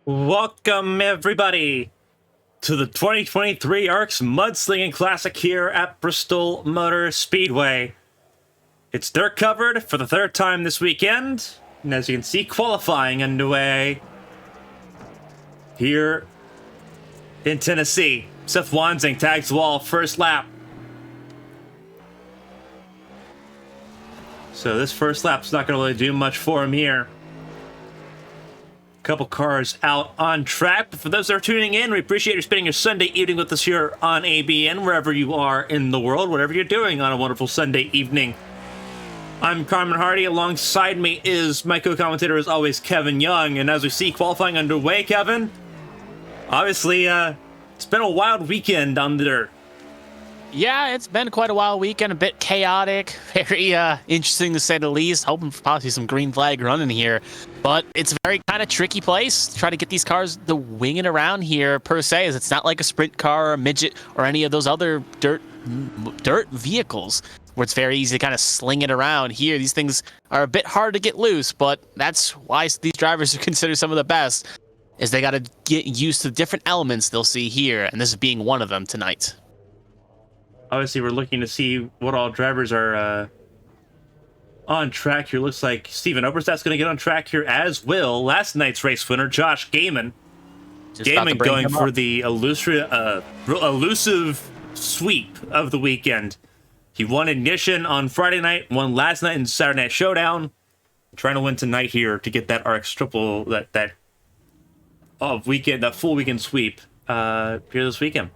Welcome, everybody, to the 2023 ARCS Mudslingin Classic here at Bristol Motor Speedway. It's dirt covered for the third time this weekend, and as you can see, qualifying underway here in Tennessee. Seth Wansing tags the wall, first lap. So this first lap's not going to really do much for him here. Couple cars out on track. But for those that are tuning in, we appreciate you spending your Sunday evening with us here on ABN, wherever you are in the world, whatever you're doing on a wonderful Sunday evening. I'm Carmen Hardy. Alongside me is my co-commentator, as always, Kevin Young. And as we see qualifying underway, Kevin, obviously, it's been a wild weekend on the dirt. Yeah, it's been quite a wild weekend, a bit chaotic, very interesting to say the least. Hoping for possibly some green flag running here, but it's a very kind of tricky place to try to get these cars to wing it around here per se, as it's not like a sprint car or a midget or any of those other dirt vehicles where it's very easy to kind of sling it around. Here, these things are a bit hard to get loose, but that's why these drivers are considered some of the best, is they got to get used to the different elements they'll see here, and this is being one of them tonight. Obviously, we're looking to see what all drivers are on track here. Looks like Steven Oberstadt's going to get on track here, as will last night's race winner, Josh Gaiman. Gaiman going for the elusive sweep of the weekend. He won Ignition on Friday night, won last night in Saturday Night Showdown. Trying to win tonight here to get that ARCS triple, that full weekend sweep here this weekend.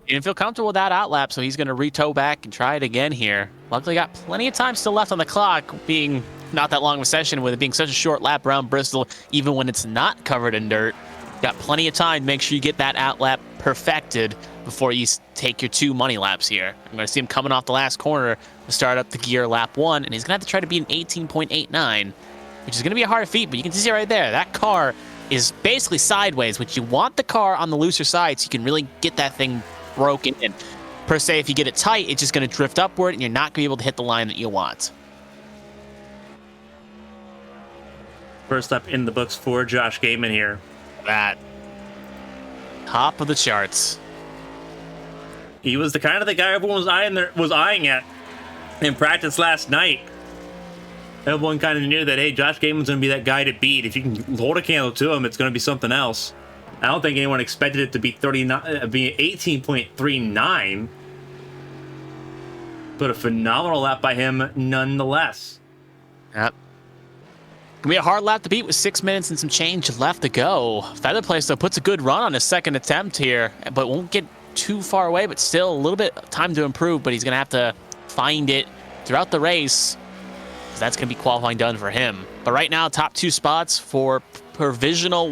He didn't feel comfortable with that outlap, so he's going to retow back and try it again here. Luckily, got plenty of time still left on the clock, being not that long of a session, with it being such a short lap around Bristol, even when it's not covered in dirt. Got plenty of time to make sure you get that outlap perfected before you take your 2 money laps here. I'm going to see him coming off the last corner to start up the gear lap 1, and he's going to have to try to beat an 18.89, which is going to be a hard feat, but you can see right there, that car is basically sideways, which you want the car on the looser side so you can really get that thing broken in. Per se, if you get it tight, it's just going to drift upward and you're not going to be able to hit the line that you want. First up in the books for Josh Gaiman here. That top of the charts. He was the kind of the guy everyone was eyeing at in practice last night. Everyone kind of knew that, hey, Josh Gaiman's going to be that guy to beat. If you can hold a candle to him, it's going to be something else. I don't think anyone expected it to be 18.39, but a phenomenal lap by him nonetheless. Yep. Gonna be a hard lap to beat with 6 minutes and some change left to go. Featherplace, though, puts a good run on his second attempt here, but won't get too far away, but still a little bit of time to improve, but he's going to have to find it throughout the race, because that's going to be qualifying done for him. But right now, top 2 spots for provisional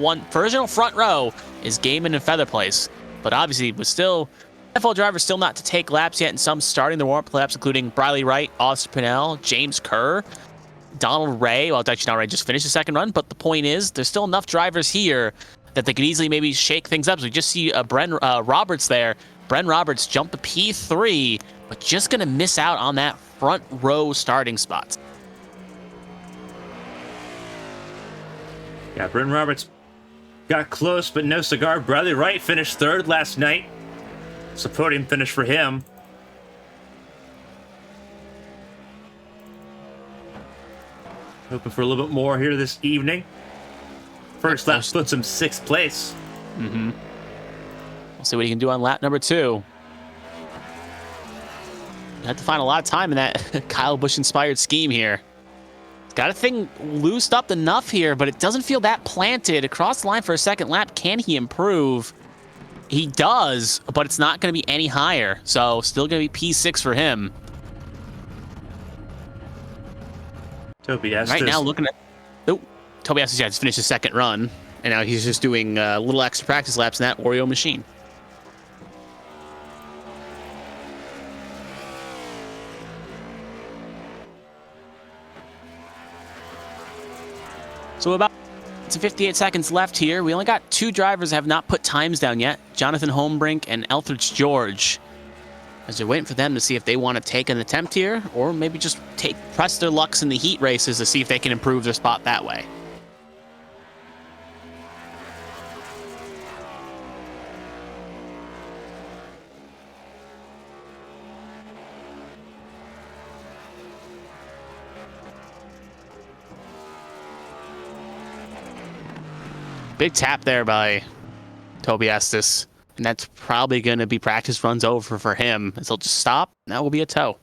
front row is Gaiman and Featherplace, but obviously with still NFL drivers still not to take laps yet, and some starting the warm-up laps, including Briley Wright, Austin Pinnell, James Kerr, Donald Ray. Well, actually Donald Ray just finished the second run, but the point is there's still enough drivers here that they could easily maybe shake things up. So we just see Bren Roberts there. Bren Roberts jumped the P3, but just gonna miss out on that front row starting spot. Yeah, Bren Roberts got close, but no cigar. Bradley Wright finished third last night. It's a podium finish for him. Hoping for a little bit more here this evening. First lap puts him 6th place. We'll see what he can do on lap number 2. You have to find a lot of time in that Kyle Busch-inspired scheme here. Got a thing loosed up enough here, but it doesn't feel that planted. Across the line for a second lap, can he improve? He does, but it's not going to be any higher. So still going to be P6 for him. Toby Estes. Right now looking at... Oh, Toby Estes just finished his second run, and now he's just doing a little extra practice laps in that Oreo machine. So about 58 seconds left here. We only got 2 drivers that have not put times down yet. Jonathan Holmbrink and Elthridge George. As they're waiting for them to see if they want to take an attempt here, or maybe just press their lucks in the heat races to see if they can improve their spot that way. Big tap there by Toby Estes. And that's probably going to be practice runs over for him. As he'll just stop. That will be a tow.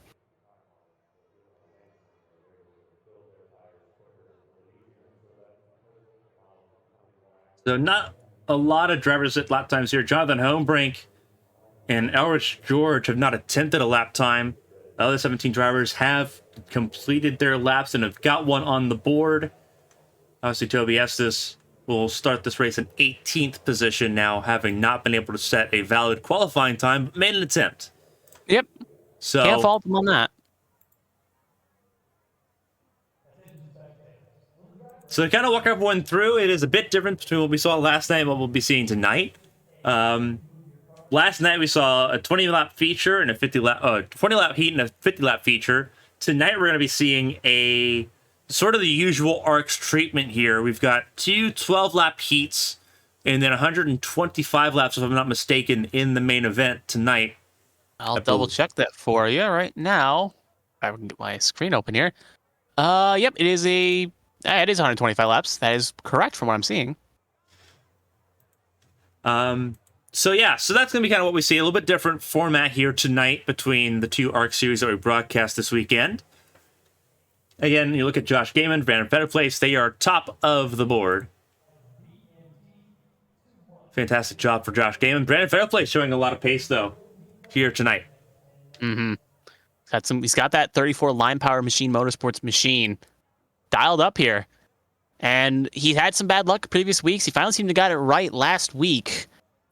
So not a lot of drivers at lap times here. Jonathan Homebrink and Elrich George have not attempted a lap time. The other 17 drivers have completed their laps and have got one on the board. Obviously, Toby Estes will start this race in 18th position now, having not been able to set a valid qualifying time, but made an attempt. Yep. So can't fault him on that. So to kind of walk everyone through, it is a bit different between what we saw last night and what we'll be seeing tonight. Last night we saw a 20-lap feature and a 20-lap heat and a 50-lap feature. Tonight we're going to be seeing a sort of the usual ARCS treatment here. We've got two 12-lap heats and then 125 laps, if I'm not mistaken, in the main event tonight. I'll double check that for you right now. I can get my screen open here. Yep, it is 125 laps. That is correct from what I'm seeing. So that's going to be kind of what we see. A little bit different format here tonight between the two ARC series that we broadcast this weekend. Again, you look at Josh Gaiman, Brandon Fetterplace, they are top of the board. Fantastic job for Josh Gaiman. Brandon Fetterplace showing a lot of pace, though, here tonight. Mm-hmm. He's got that 34 line power machine motorsports machine dialed up here. And he had some bad luck previous weeks. He finally seemed to got it right last week.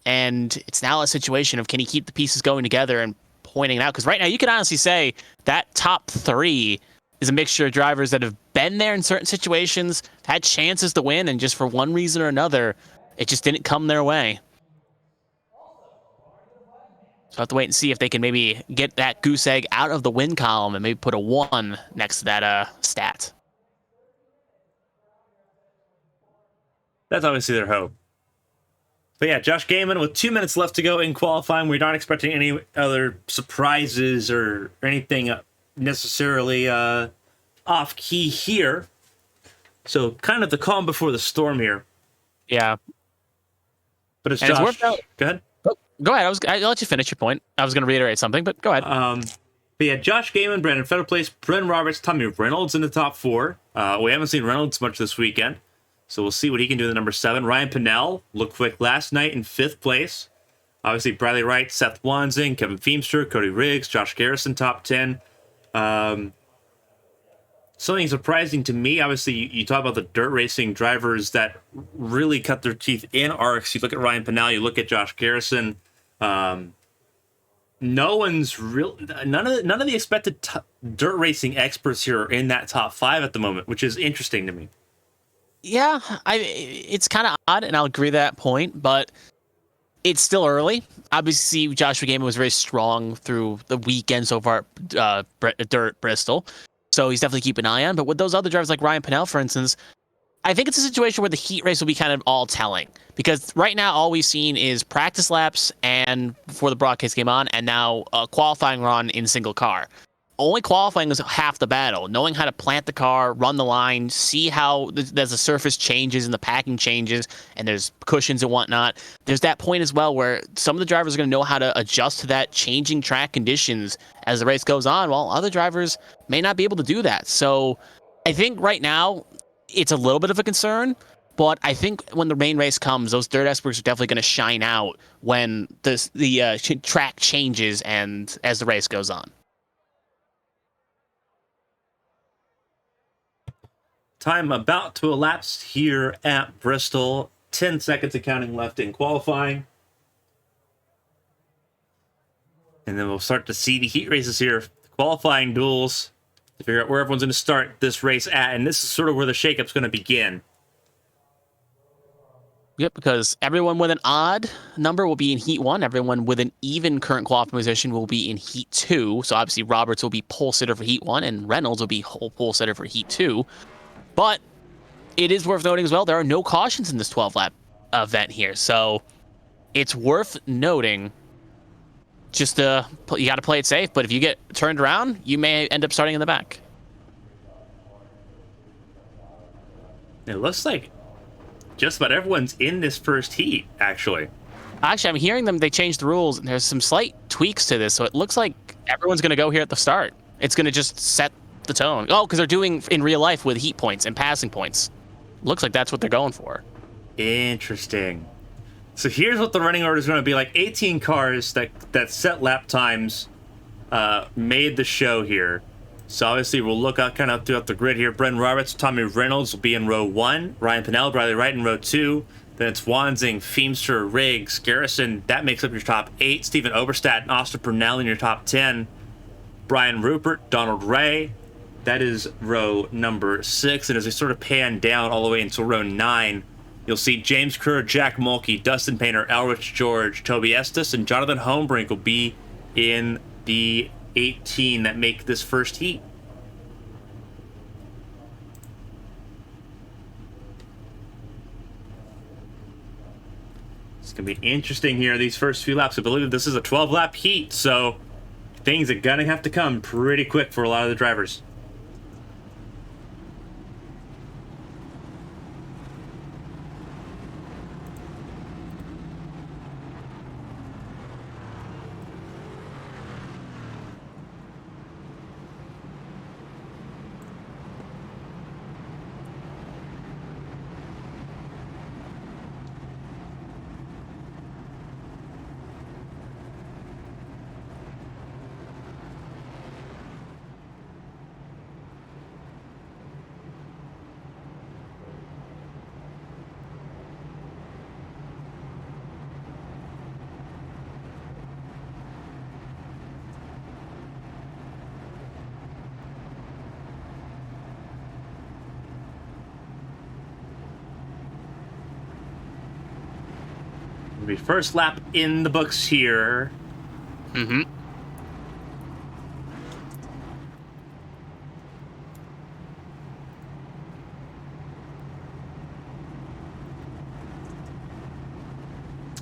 And it's now a situation of can he keep the pieces going together and pointing it out? Because right now you can honestly say that top three is a mixture of drivers that have been there in certain situations, had chances to win, and just for one reason or another, it just didn't come their way. So I have to wait and see if they can maybe get that goose egg out of the win column and maybe put a 1 next to that stat. That's obviously their hope. But yeah, Josh Gaiman with 2 minutes left to go in qualifying. We're not expecting any other surprises or anything necessarily off key here. So kind of the calm before the storm here. Yeah. But it's and Josh. It's worked out. Go ahead. Oh, go ahead. I'll let you finish your point. I was going to reiterate something, but go ahead. But yeah, Josh Gaiman, Brandon Fetterplace, Bren Roberts, Tommy Reynolds in the top 4. We haven't seen Reynolds much this weekend. So we'll see what he can do in the number 7. Ryan Pinnell looked quick last night in 5th place. Obviously, Bradley Wright, Seth Wanzing, Kevin Feemster, Cody Riggs, Josh Garrison, top 10. Something surprising to me, obviously, you talk about the dirt racing drivers that really cut their teeth in ARCS. You look at Ryan Pinnell, you look at Josh Garrison. None of the expected dirt racing experts here are in that top 5 at the moment, which is interesting to me. Yeah, it's kind of odd, and I'll agree with that point, but it's still early. Obviously, Joshua Gaiman was very strong through the weekend so far at Dirt Bristol, so he's definitely keeping an eye on. But with those other drivers like Ryan Pinnell, for instance, I think it's a situation where the heat race will be kind of all telling, because right now all we've seen is practice laps and before the broadcast came on, and now a qualifying run in single car. Only qualifying is half the battle. Knowing how to plant the car, run the line, see how there's the surface changes and the packing changes, and there's cushions and whatnot. There's that point as well where some of the drivers are going to know how to adjust to that changing track conditions as the race goes on, while other drivers may not be able to do that. So I think right now it's a little bit of a concern, but I think when the main race comes, those dirt experts are definitely going to shine out when the track changes and as the race goes on. Time about to elapse here at Bristol. 10 seconds of counting left in qualifying. And then we'll start to see the heat races here. Qualifying duels to figure out where everyone's going to start this race at. And this is sort of where the shakeup's going to begin. Yep, because everyone with an odd number will be in Heat 1. Everyone with an even current qualifying position will be in Heat 2. So obviously Roberts will be pole sitter for Heat 1, and Reynolds will be pole sitter for Heat 2. But it is worth noting as well, there are no cautions in this 12-lap event here. So it's worth noting, just you got to play it safe. But if you get turned around, you may end up starting in the back. It looks like just about everyone's in this first heat, actually. Actually, I'm hearing them. They changed the rules, and there's some slight tweaks to this. So it looks like everyone's going to go here at the start. It's going to just set the tone. Oh, because they're doing in real life with heat points and passing points. Looks like that's what they're going for. Interesting. So here's what the running order is going to be like. 18 cars that set lap times made the show here. So obviously we'll look out kind of throughout the grid here. Brendan Roberts, Tommy Reynolds will be in row 1. Ryan Pinnell, Bradley Wright in row 2. Then it's Wanzing, Feemster, Riggs, Garrison. That makes up your top 8. Stephen Oberstadt and Austin Purnell in your top 10. Brian Rupert, Donald Ray. That is row number 6. And as we sort of pan down all the way until row 9, you'll see James Kerr, Jack Mulkey, Dustin Painter, Elrich George, Toby Estes, and Jonathan Homebrink will be in the 18 that make this first heat. It's going to be interesting here, these first few laps. I believe this is a 12-lap heat, so things are going to have to come pretty quick for a lot of the drivers. Be first lap in the books here. Mm-hmm.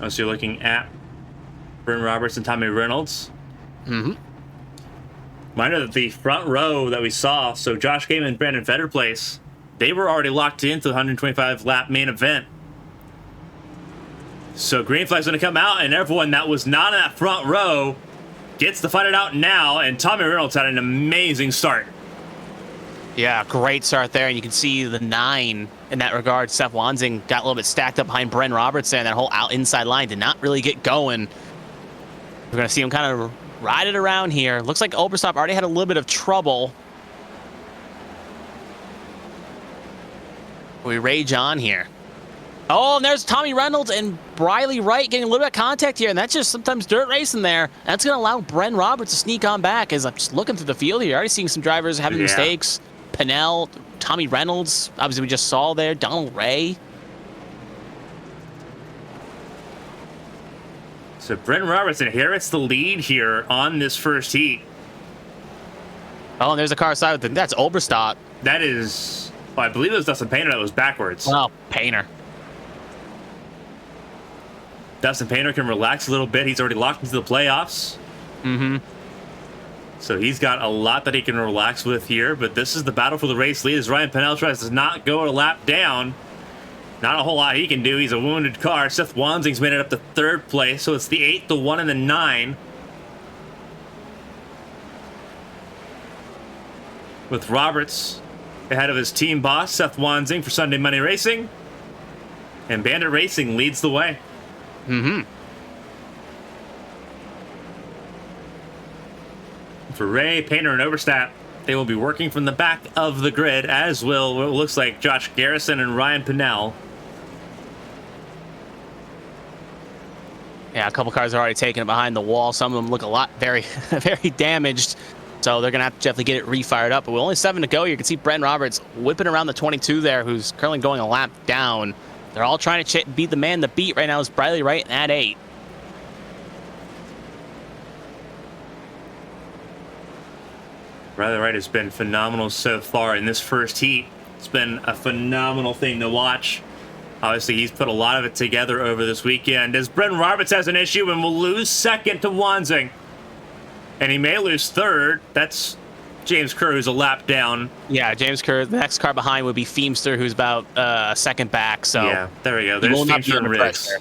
Oh, so you're looking at Brendan Roberts and Tommy Reynolds. Mm-hmm. Reminder that the front row that we saw, so Josh Gaiman and Brandon Fetterplace, they were already locked into the 125 lap main event. So green flag's going to come out, and everyone that was not in that front row gets to fight it out now, and Tommy Reynolds had an amazing start. Yeah, great start there, and you can see the 9 in that regard. Seth Wanzing got a little bit stacked up behind Bren Roberts there, and that whole out inside line did not really get going. We're going to see him kind of ride it around here. Looks like Oberstop already had a little bit of trouble. We rage on here. Oh, and there's Tommy Reynolds and Briley Wright getting a little bit of contact here, and that's just sometimes dirt racing there. That's going to allow Bren Roberts to sneak on back. As I'm just looking through the field here, already seeing some drivers having mistakes. Pinnell, Tommy Reynolds, obviously we just saw there, Donald Ray. So Bren Roberts inherits the lead here on this first heat. Oh, and there's a car side with that's Oberstadt. That is, well, I believe it was Dustin Painter that was backwards. Oh, Painter. Dustin Painter can relax a little bit. He's already locked into the playoffs. Mm-hmm. So he's got a lot that he can relax with here, but this is the battle for the race lead as Ryan Pinnell tries to not go a lap down. Not a whole lot he can do. He's a wounded car. Seth Wanzing's made it up to 3rd place, so it's the 8, the 1, and the 9. With Roberts ahead of his team boss, Seth Wanzing, for Sunday Money Racing. And Bandit Racing leads the way. Mm-hmm. For Ray, Painter, and Oberstadt, they will be working from the back of the grid, as will what looks like Josh Garrison and Ryan Pinnell. Yeah, a couple cars are already taking it behind the wall. Some of them look a lot very, very damaged. So they're going to have to definitely get it refired up. But with only 7 to go, you can see Bren Roberts whipping around the 22 there, who's currently going a lap down. They're all trying to beat the man to beat right now is Briley Wright at 8. Briley Wright has been phenomenal so far in this first heat. It's been a phenomenal thing to watch. Obviously, he's put a lot of it together over this weekend. As Bren Roberts has an issue and will lose 2nd to Wanzing. And he may lose 3rd. That's James Kerr, who's a lap down. Yeah, James Kerr. The next car behind would be Feemster, who's about a second back. So yeah, there we go. There's Feemster and Riggs.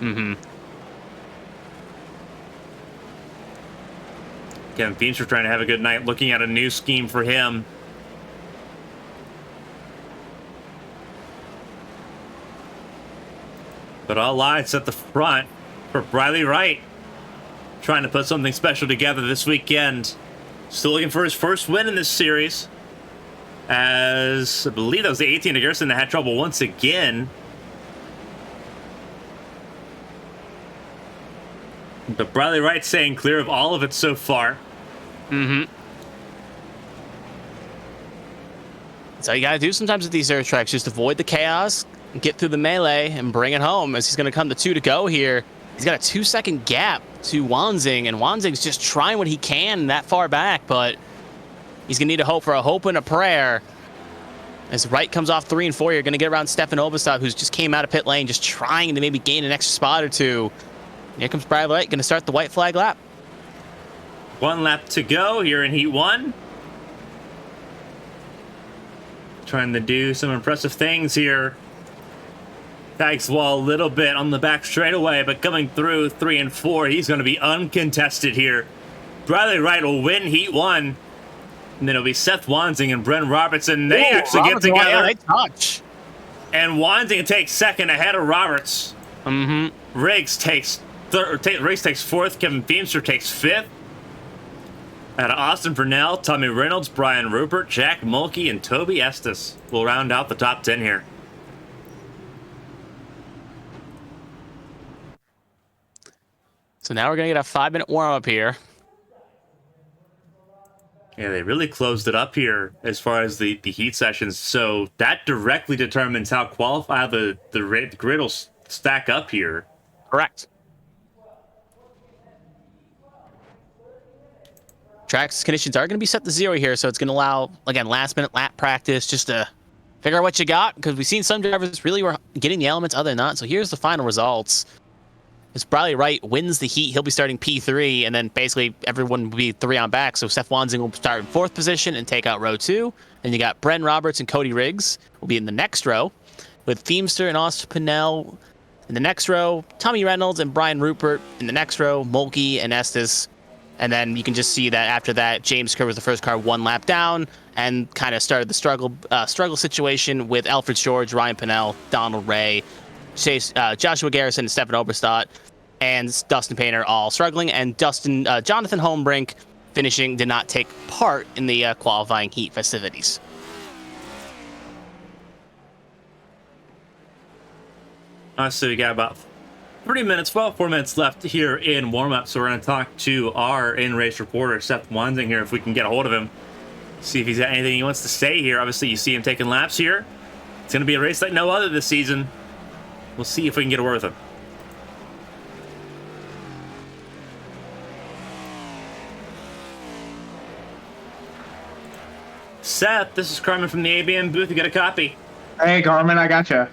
Mm-hmm. Kevin Feemster trying to have a good night, looking at a new scheme for him. But all eyes at the front for Briley Wright, trying to put something special together this weekend. Still looking for his first win in this series, as I believe that was the 18 to Gerson that had trouble once again. But Briley Wright staying clear of all of it so far. Mm-hmm. That's all you gotta do sometimes with these air tracks. Just avoid the chaos, get through the melee, and bring it home. As he's gonna come to 2 to go here. He's got a 2-second gap to Wanzing, and Wanzing's just trying what he can that far back, but he's gonna need a hope and a prayer. As Wright comes off 3 and 4, you're gonna get around Stefan Obestad, who's just came out of pit lane, just trying to maybe gain an extra spot or two. And here comes Briley Wright, gonna start the white flag lap. 1 lap to go here in Heat 1. Trying to do some impressive things here. Tags wall a little bit on the back straightaway, but coming through 3 and 4, he's going to be uncontested here. Briley Wright will win Heat 1. And then it'll be Seth Wanzing and Brent Robertson. They actually get together. Yeah, they touch. And Wanzing takes second ahead of Roberts. Mm-hmm. Riggs takes 4th. Kevin Feemster takes 5th. Out of Austin Purnell, Tommy Reynolds, Brian Rupert, Jack Mulkey, and Toby Estes will round out the top 10 here. So now we're going to get a 5-minute warm-up here. Yeah, they really closed it up here as far as the heat sessions. So that directly determines how qualified the grid will stack up here. Correct. Track's conditions are going to be set to 0 here, so it's going to allow, again, last-minute lap practice just to figure out what you got, because we've seen some drivers really were getting the elements, other than not. So here's the final results. As Briley Wright wins the heat, he'll be starting P3, and then basically everyone will be 3 on back. So Seth Wanzing will start in 4th position and take out row 2. And you got Bren Roberts and Cody Riggs will be in the next row, with Feemster and Austin Purnell in the next row, Tommy Reynolds and Brian Rupert in the next row, Mulkey and Estes. And then you can just see that after that, James Kerr was the first car 1 lap down and kind of started the struggle situation with Alfred George, Ryan Pennell, Donald Ray, Joshua Garrison, and Stefan Oberstadt, and Dustin Painter all struggling. And Jonathan Holmbrink did not take part in the qualifying heat festivities. So we got about 4 minutes left here in warm-up. So we're going to talk to our in-race reporter, Seth Wanzing, here, if we can get a hold of him. See if he's got anything he wants to say here. Obviously, you see him taking laps here. It's going to be a race like no other this season. We'll see if we can get a word with him. Seth, this is Carmen from the ABM booth. You got a copy? Hey, Carmen, I gotcha.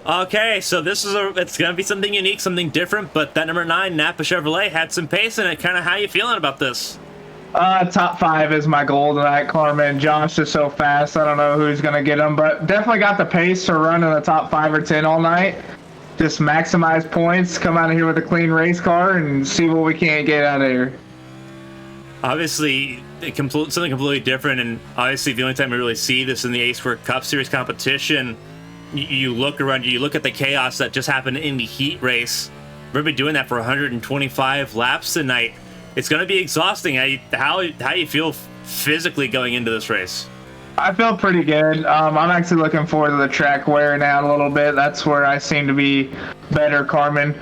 Okay, so it's going to be something unique, something different, but that number 9, Napa Chevrolet, had some pace in it. Kind of how you feeling about this? Top 5 is my goal tonight, Carmen. Josh is so fast, I don't know who's going to get him, but definitely got the pace to run in the top 5 or 10 all night. Just maximize points, come out of here with a clean race car, and see what we can't get out of here. Obviously, something completely different, and obviously the only time we really see this in the A-Square Cup Series competition. You look around you look at the chaos that just happened in the heat race. We're going to be doing that for 125 laps tonight. It's going to be exhausting. How you feel physically going into this race? I feel pretty good. I'm actually looking forward to the track wearing out a little bit. That's where I seem to be better, Carmen.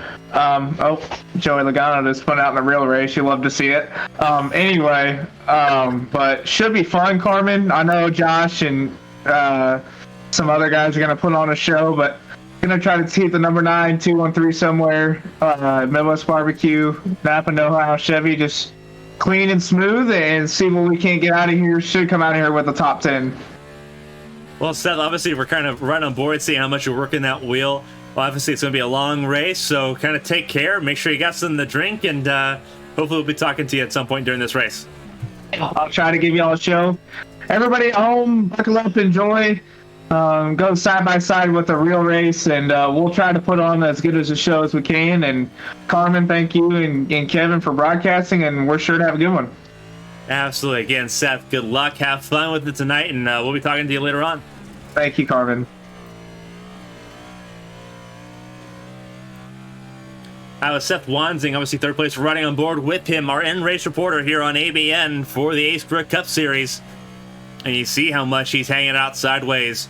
Joey Logano just put out in the real race. You love to see it. But should be fun, Carmen. I know Josh and some other guys are going to put on a show, but going to try to keep the number 9, 213 somewhere. Midwest Barbecue, Napa, Ohio, Chevy, just clean and smooth, and see what we can't get out of here. Should come out of here with the top 10. Well, Seth, obviously we're kind of right on board, seeing how much you're working that wheel. Well, obviously it's going to be a long race, so kind of take care. Make sure you got something to drink, and hopefully we'll be talking to you at some point during this race. I'll try to give y'all a show. Everybody at home, buckle up, enjoy. Go side by side with a real race, and we'll try to put on as good as a show as we can. And Carmen, thank you, and Kevin for broadcasting, and we're sure to have a good one. Absolutely. Again, Seth, good luck. Have fun with it tonight, and we'll be talking to you later on. Thank you, Carmen. Seth Wansing, obviously third place, running on board with him, our in-race reporter here on ABN for the Ace Brick Cup Series. And you see how much he's hanging out sideways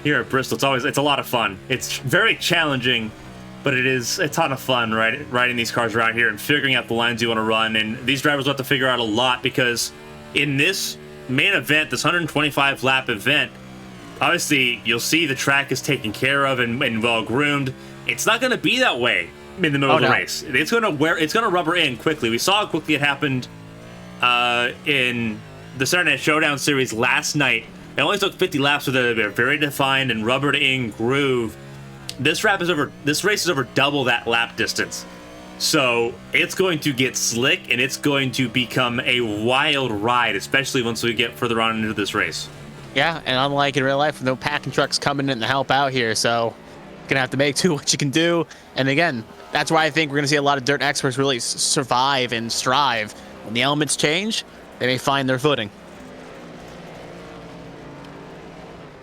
here at Bristol. It's a lot of fun. It's very challenging, but it is a ton of fun, right? Riding these cars around here and figuring out the lines you want to run. And these drivers will have to figure out a lot, because in this main event, this 125 lap event, obviously you'll see the track is taken care of and well groomed. It's not going to be that way in the middle of the race. It's going to rubber in quickly. We saw how quickly it happened in the Saturday Night Showdown series last night. It only took 50 laps with a very defined and rubbered in groove. This race is over double that lap distance. So it's going to get slick, and it's going to become a wild ride, especially once we get further on into this race. Yeah, and unlike in real life, no packing trucks coming in to help out here, so you're gonna have to make do what you can do. And again, that's why I think we're gonna see a lot of dirt experts really survive and strive. When the elements change, they may find their footing.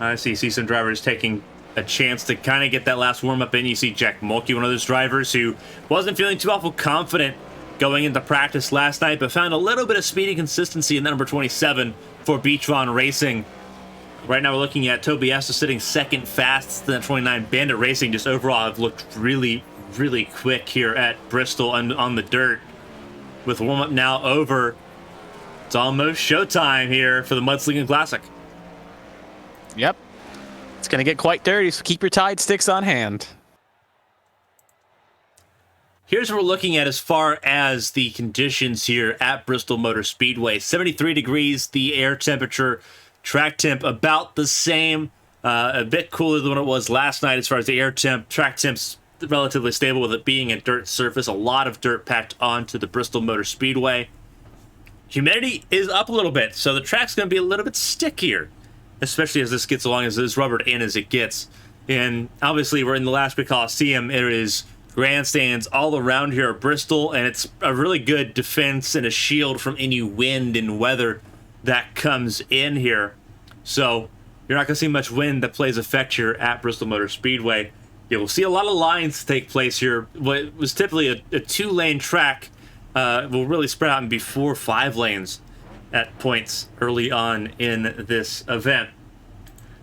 I see some drivers taking a chance to kind of get that last warm-up in. You see Jack Mulkey, one of those drivers who wasn't feeling too awful confident going into practice last night, but found a little bit of speedy consistency in the number 27 for Beachron Racing. Right now we're looking at Tobias sitting second fastest in the 29. Bandit Racing just overall have looked really, really quick here at Bristol and on the dirt. With warm-up now over, it's almost showtime here for the Mudslingin Classic. Yep. It's going to get quite dirty, so keep your tide sticks on hand. Here's what we're looking at as far as the conditions here at Bristol Motor Speedway. 73 degrees, the air temperature. Track temp about the same, a bit cooler than what it was last night as far as the air temp. Track temp's relatively stable with it being a dirt surface. A lot of dirt packed onto the Bristol Motor Speedway. Humidity is up a little bit, so the track's going to be a little bit stickier, especially as this gets along, as rubbered in as it gets. And obviously we're in the Last Brick Coliseum. There is grandstands all around here at Bristol, and it's a really good defense and a shield from any wind and weather that comes in here. So you're not going to see much wind that plays effect here at Bristol Motor Speedway. You will see a lot of lines take place here. What was typically a two-lane track will really spread out and be 4 or 5 lanes at points early on in this event.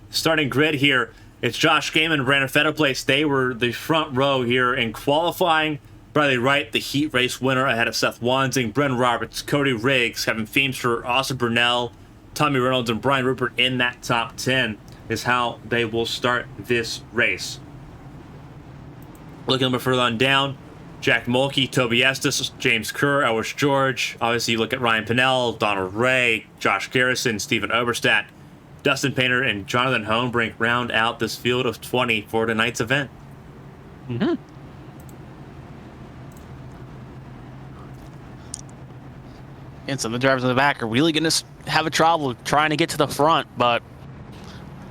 Starting grid here, it's Josh Gaiman and Brandon Fetterplace. They were the front row here in qualifying. Bradley Wright, the heat race winner, ahead of Seth Wansing, Brendan Roberts, Cody Riggs, Kevin Feemster, Austin Burnell, Tommy Reynolds, and Brian Rupert in that top 10 is how they will start this race. Looking a little bit further on down, Jack Mulkey, Toby Estes, James Kerr, Elwes George. Obviously, you look at Ryan Pinnell, Donald Ray, Josh Garrison, Stephen Oberstadt, Dustin Painter, and Jonathan Homebrink round out this field of 20 for tonight's event. Mm-hmm. And some of the drivers in the back are really going to have a trouble trying to get to the front, but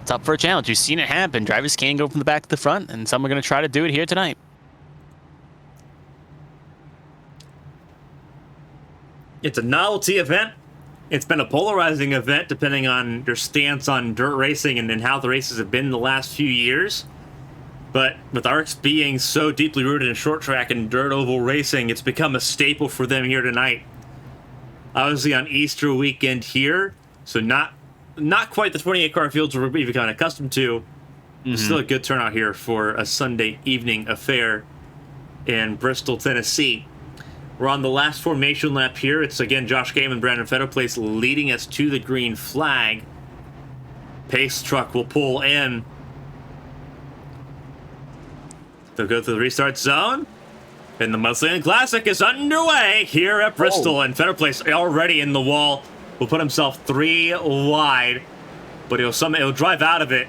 it's up for a challenge. You've seen it happen. Drivers can go from the back to the front, and some are going to try to do it here tonight. It's a novelty event. It's been a polarizing event depending on your stance on dirt racing and how the races have been in the last few years. But with ARCS being so deeply rooted in short track and dirt oval racing, it's become a staple for them here tonight. Obviously on Easter weekend here, so not quite the 28 car fields we've become accustomed to. Mm-hmm. Still a good turnout here for a Sunday evening affair in Bristol, Tennessee. We're on the last formation lap here. It's again Josh Gaiman and Brandon Fetterplace leading us to the green flag. Pace truck will pull in. They'll go through the restart zone. And the Mudslingin Classic is underway here at Bristol. And Fetterplace already in the wall. Will put himself 3 wide. But he'll drive out of it.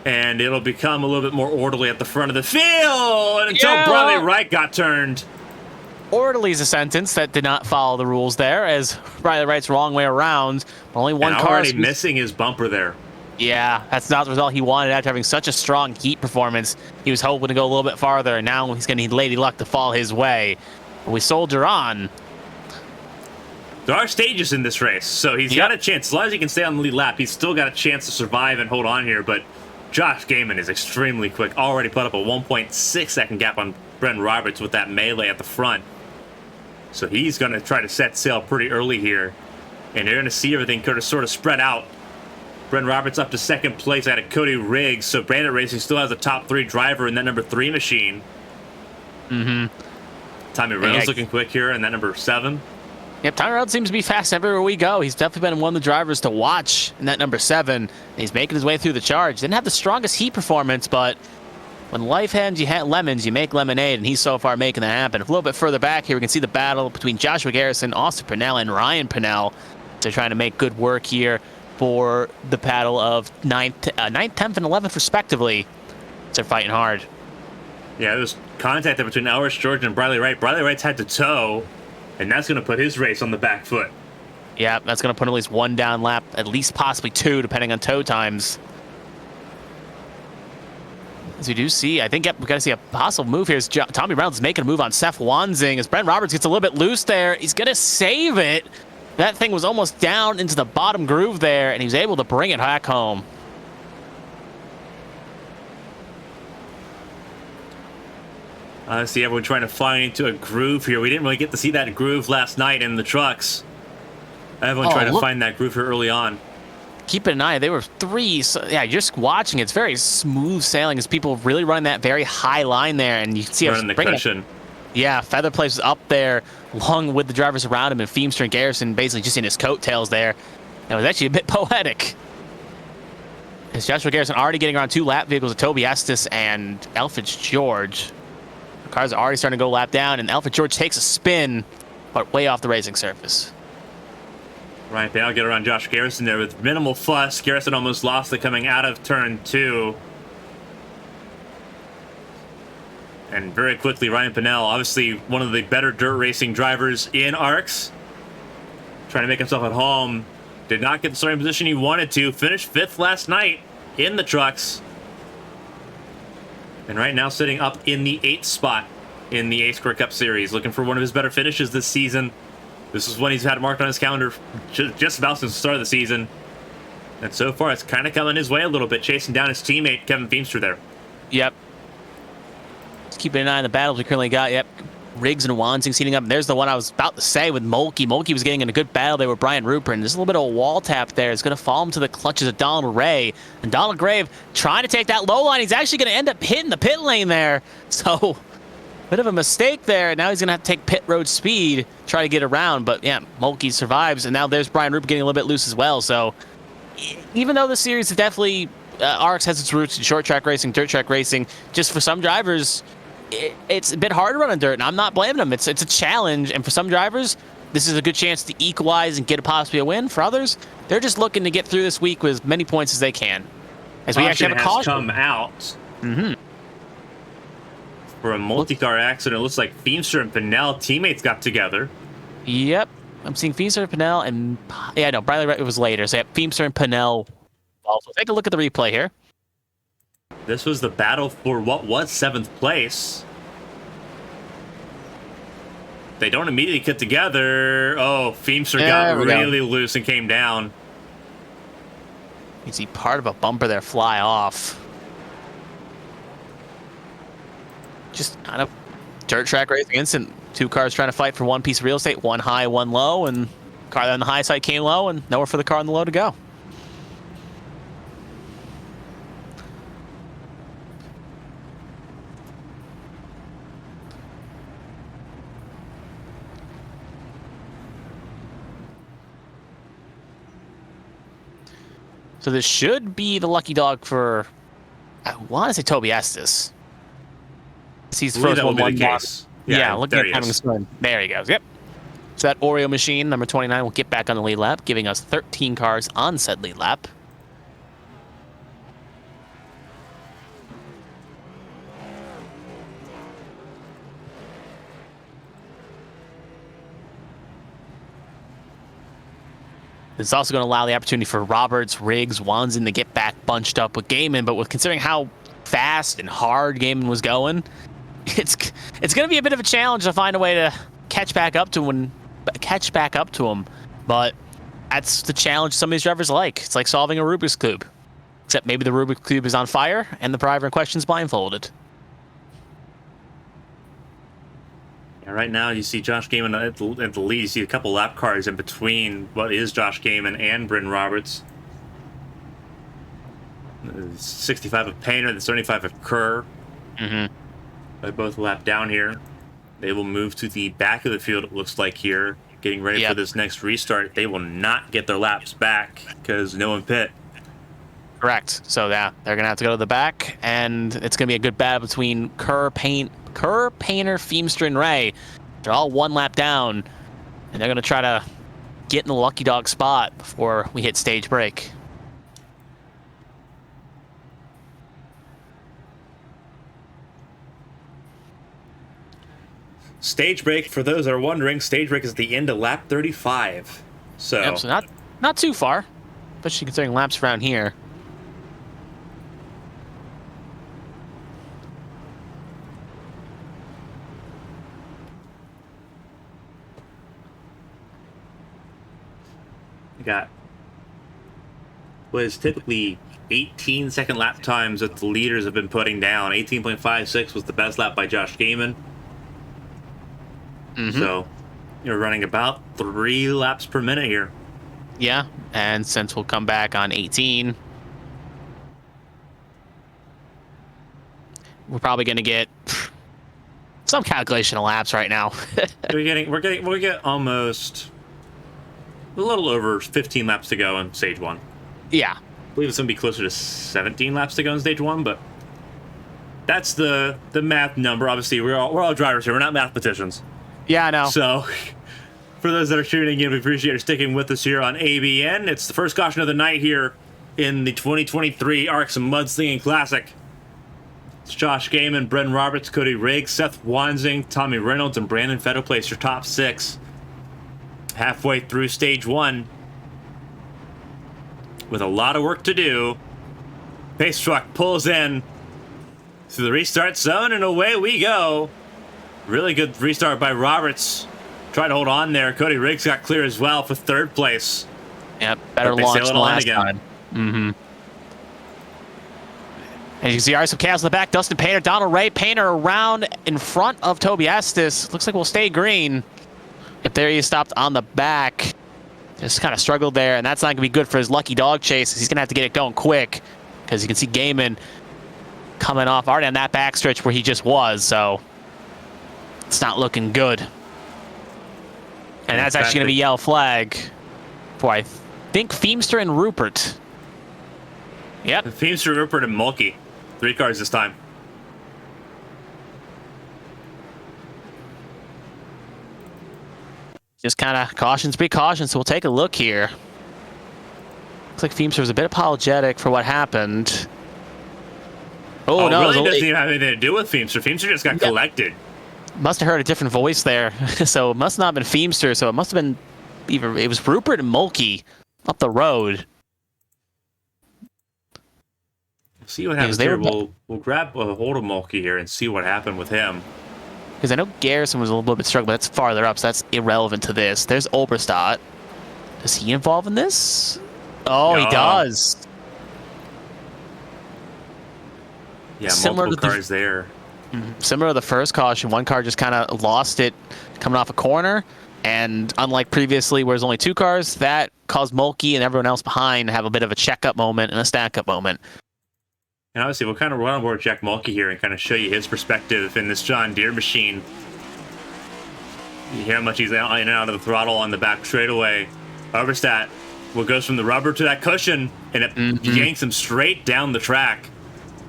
And it'll become a little bit more orderly at the front of the field until Bradley Wright got turned. orderly is a sentence that did not follow the rules there, as Riley Wright's wrong way around. Only one and car. Already missing his bumper there. Yeah, that's not the result he wanted after having such a strong heat performance. He was hoping to go a little bit farther, and now he's going to need Lady Luck to fall his way. But we soldier on. There are stages in this race, so he's got a chance. As long as he can stay on the lead lap, he's still got a chance to survive and hold on here. But Josh Gaiman is extremely quick. Already put up a 1.6 second gap on Brendan Roberts with that melee at the front. So he's going to try to set sail pretty early here. And you're going to see everything kind of sort of spread out. Brendan Roberts up to second place out of Cody Riggs. So Bandit Racing still has a top 3 driver in that number 3 machine. Mm-hmm. Tommy Reynolds looking quick here in that number 7. Yep, Tommy Reynolds seems to be fast everywhere we go. He's definitely been one of the drivers to watch in that number 7. He's making his way through the charge. Didn't have the strongest heat performance, but when life hands you lemons, you make lemonade, and he's so far making that happen. A little bit further back here, we can see the battle between Joshua Garrison, Austin Purnell, and Ryan Purnell. They're trying to make good work here for the battle of 9th, 10th, and 11th, respectively. They're fighting hard. Yeah, there's contact there between Elris George and Briley Wright. Briley Wright's had to tow, and that's going to put his race on the back foot. Yeah, that's going to put at least 1 down lap, at least possibly 2, depending on tow times. As we do see, I think we got to see a possible move here. As Tommy Reynolds is making a move on Seth Wanzing. As Brent Roberts gets a little bit loose there, he's going to save it. That thing was almost down into the bottom groove there, and he was able to bring it back home. I see everyone trying to find into a groove here. We didn't really get to see that groove last night in the trucks. Everyone trying to find that groove here early on. Keep an eye. They were 3. So, yeah, just watching. It's very smooth sailing as people really running that very high line there, and you can see running the cushion. Yeah, Feather Place was up there along with the drivers around him, and Feemster and Garrison basically just in his coattails there. It was actually a bit poetic. As Joshua Garrison already getting around 2 lap vehicles with Toby Estes and Elfridge George. The cars are already starting to go lap down, and Elfridge George takes a spin, but way off the racing surface. Right, they'll get around Josh Garrison there with minimal fuss. Garrison almost lost it coming out of turn 2. And very quickly, Ryan Pennell, obviously one of the better dirt racing drivers in ARCS, trying to make himself at home. Did not get the starting position he wanted to. Finished 5th last night in the trucks. And right now sitting up in the 8th spot in the A-Square Cup Series. Looking for one of his better finishes this season. This is one he's had marked on his calendar just about since the start of the season. And so far, it's kind of coming his way a little bit, chasing down his teammate, Kevin Feemster there. Yep. Just keeping an eye on the battles we currently got. Yep. Riggs and Wanzing seating up. And there's the one I was about to say with Mulkey. Mulkey was getting in a good battle there with Brian Rupert. And there's a little bit of a wall tap there. It's going to fall into the clutches of Donald Ray. And Donald Grave trying to take that low line. He's actually going to end up hitting the pit lane there. So, bit of a mistake there. Now he's going to have to take pit road speed, try to get around. But yeah, Mulkey survives. And now there's Brian Rupert getting a little bit loose as well. So, even though the series is definitely, ARCS has its roots in short track racing, dirt track racing, just for some drivers, it's a bit hard to run on dirt, and I'm not blaming them. It's a challenge, and for some drivers, this is a good chance to equalize and get possibly a win. For others, they're just looking to get through this week with as many points as they can. As we actually have a caution come out for a multi-car accident. It looks like Feemster and Pennell teammates got together. Yep, I'm seeing Feemster and Pennell, and yeah, no, Bradley, it was later. So yeah, Feemster and Pennell. Also, take a look at the replay here. This was the battle for what was 7th place. They don't immediately get together. Oh, Feemster got really loose and came down. You see part of a bumper there fly off. Just kind of dirt track racing instant. 2 cars trying to fight for one piece of real estate, one high, one low, and the car on the high side came low, and nowhere for the car on the low to go. So this should be the lucky dog for, I want to say Toby Estes. He's first one. Yeah, look at having a there he goes. Yep. So that Oreo machine, number 29, will get back on the lead lap, giving us 13 cars on said lead lap. It's also going to allow the opportunity for Roberts, Riggs, Wanzin to get back bunched up with Gaiman, but with considering how fast and hard Gaiman was going, it's going to be a bit of a challenge to find a way to catch back up to him. But that's the challenge some of these drivers like. It's like solving a Rubik's Cube, except maybe the Rubik's Cube is on fire and the driver in question is blindfolded. Yeah, right now you see Josh Gaiman at the lead. You see a couple lap cars in between what is Josh Gaiman and Bryn Roberts. 65 of Painter, the 75 of Kerr. They both lap down here. They will move to the back of the field, it looks like here, getting ready for this next restart. They will not get their laps back because no one pit. Correct. So yeah, they're gonna have to go to the back, and it's gonna be a good battle between Kerr, Painter, Feimster, and Ray. They're all one lap down, and they're gonna try to get in the lucky dog spot before we hit stage break. Stage break, for those that are wondering, stage break is at the end of lap 35. So, So not too far, especially considering laps around here. you got what is typically 18-second lap times that the leaders have been putting down. 18.56 was the best lap by Josh Gaiman. So you're running about 3 laps per minute here. Yeah, and since we'll come back on 18, we're probably going to get some calculation of laps right now. we get almost a little over 15 laps to go in stage 1. Yeah. I believe it's going to be closer to 17 laps to go in stage 1, but that's the math number. Obviously, we're all drivers here. We're not mathematicians. Yeah, I know. So, for those that are tuning in, we appreciate you sticking with us here on ABN. It's the first caution of the night here in the 2023 ARCS Mudslingin Classic. It's Josh Gaiman, Bryn Roberts, Cody Riggs, Seth Wanzing, Tommy Reynolds, and Brandon Fetto place your top 6. Halfway through stage 1. With a lot of work to do, Pace Truck pulls in to the restart zone, and away we go. Really good restart by Roberts. Tried to hold on there. Cody Riggs got clear as well for 3rd place. Yep, better launch than last time. And you can see RSM Chaos in the back. Dustin Painter, Donald Ray. Painter around in front of Toby Estes. Looks like we'll stay green. If there he stopped on the back. Just kind of struggled there, and that's not going to be good for his lucky dog chase. He's going to have to get it going quick, because you can see Gaiman coming off already on that backstretch where he just was, so it's not looking good. And that's actually going to be yellow flag for, I think, Feimster and Rupert. Yep. Feimster, Rupert, and Mulkey. 3 cars this time. Just kind of cautions, precautions, so we'll take a look here. Looks like Feimster was a bit apologetic for what happened. Oh no, really doesn't even have anything to do with Feimster. Feimster just got collected. Must have heard a different voice there. So it must not have been Feimster, so it must have been either it was Rupert and Mulkey up the road. See what happens here. We'll grab a hold of Mulkey here and see what happened with him. Because I know Garrison was a little bit struggling, but that's farther up, so that's irrelevant to this. There's Oberstadt. Does he involve in this? Oh, he does. Yeah, similar multiple cars there. Similar to the first caution, one car just kind of lost it coming off a corner, and unlike previously where there's only 2 cars, that caused Mulkey and everyone else behind to have a bit of a checkup moment and a stack-up moment. And obviously, we'll kind of run on board Jack Mulkey here and kind of show you his perspective in this John Deere machine. You hear how much he's in and out of the throttle on the back straightaway. Oberstadt goes from the rubber to that cushion, and it yanks him straight down the track.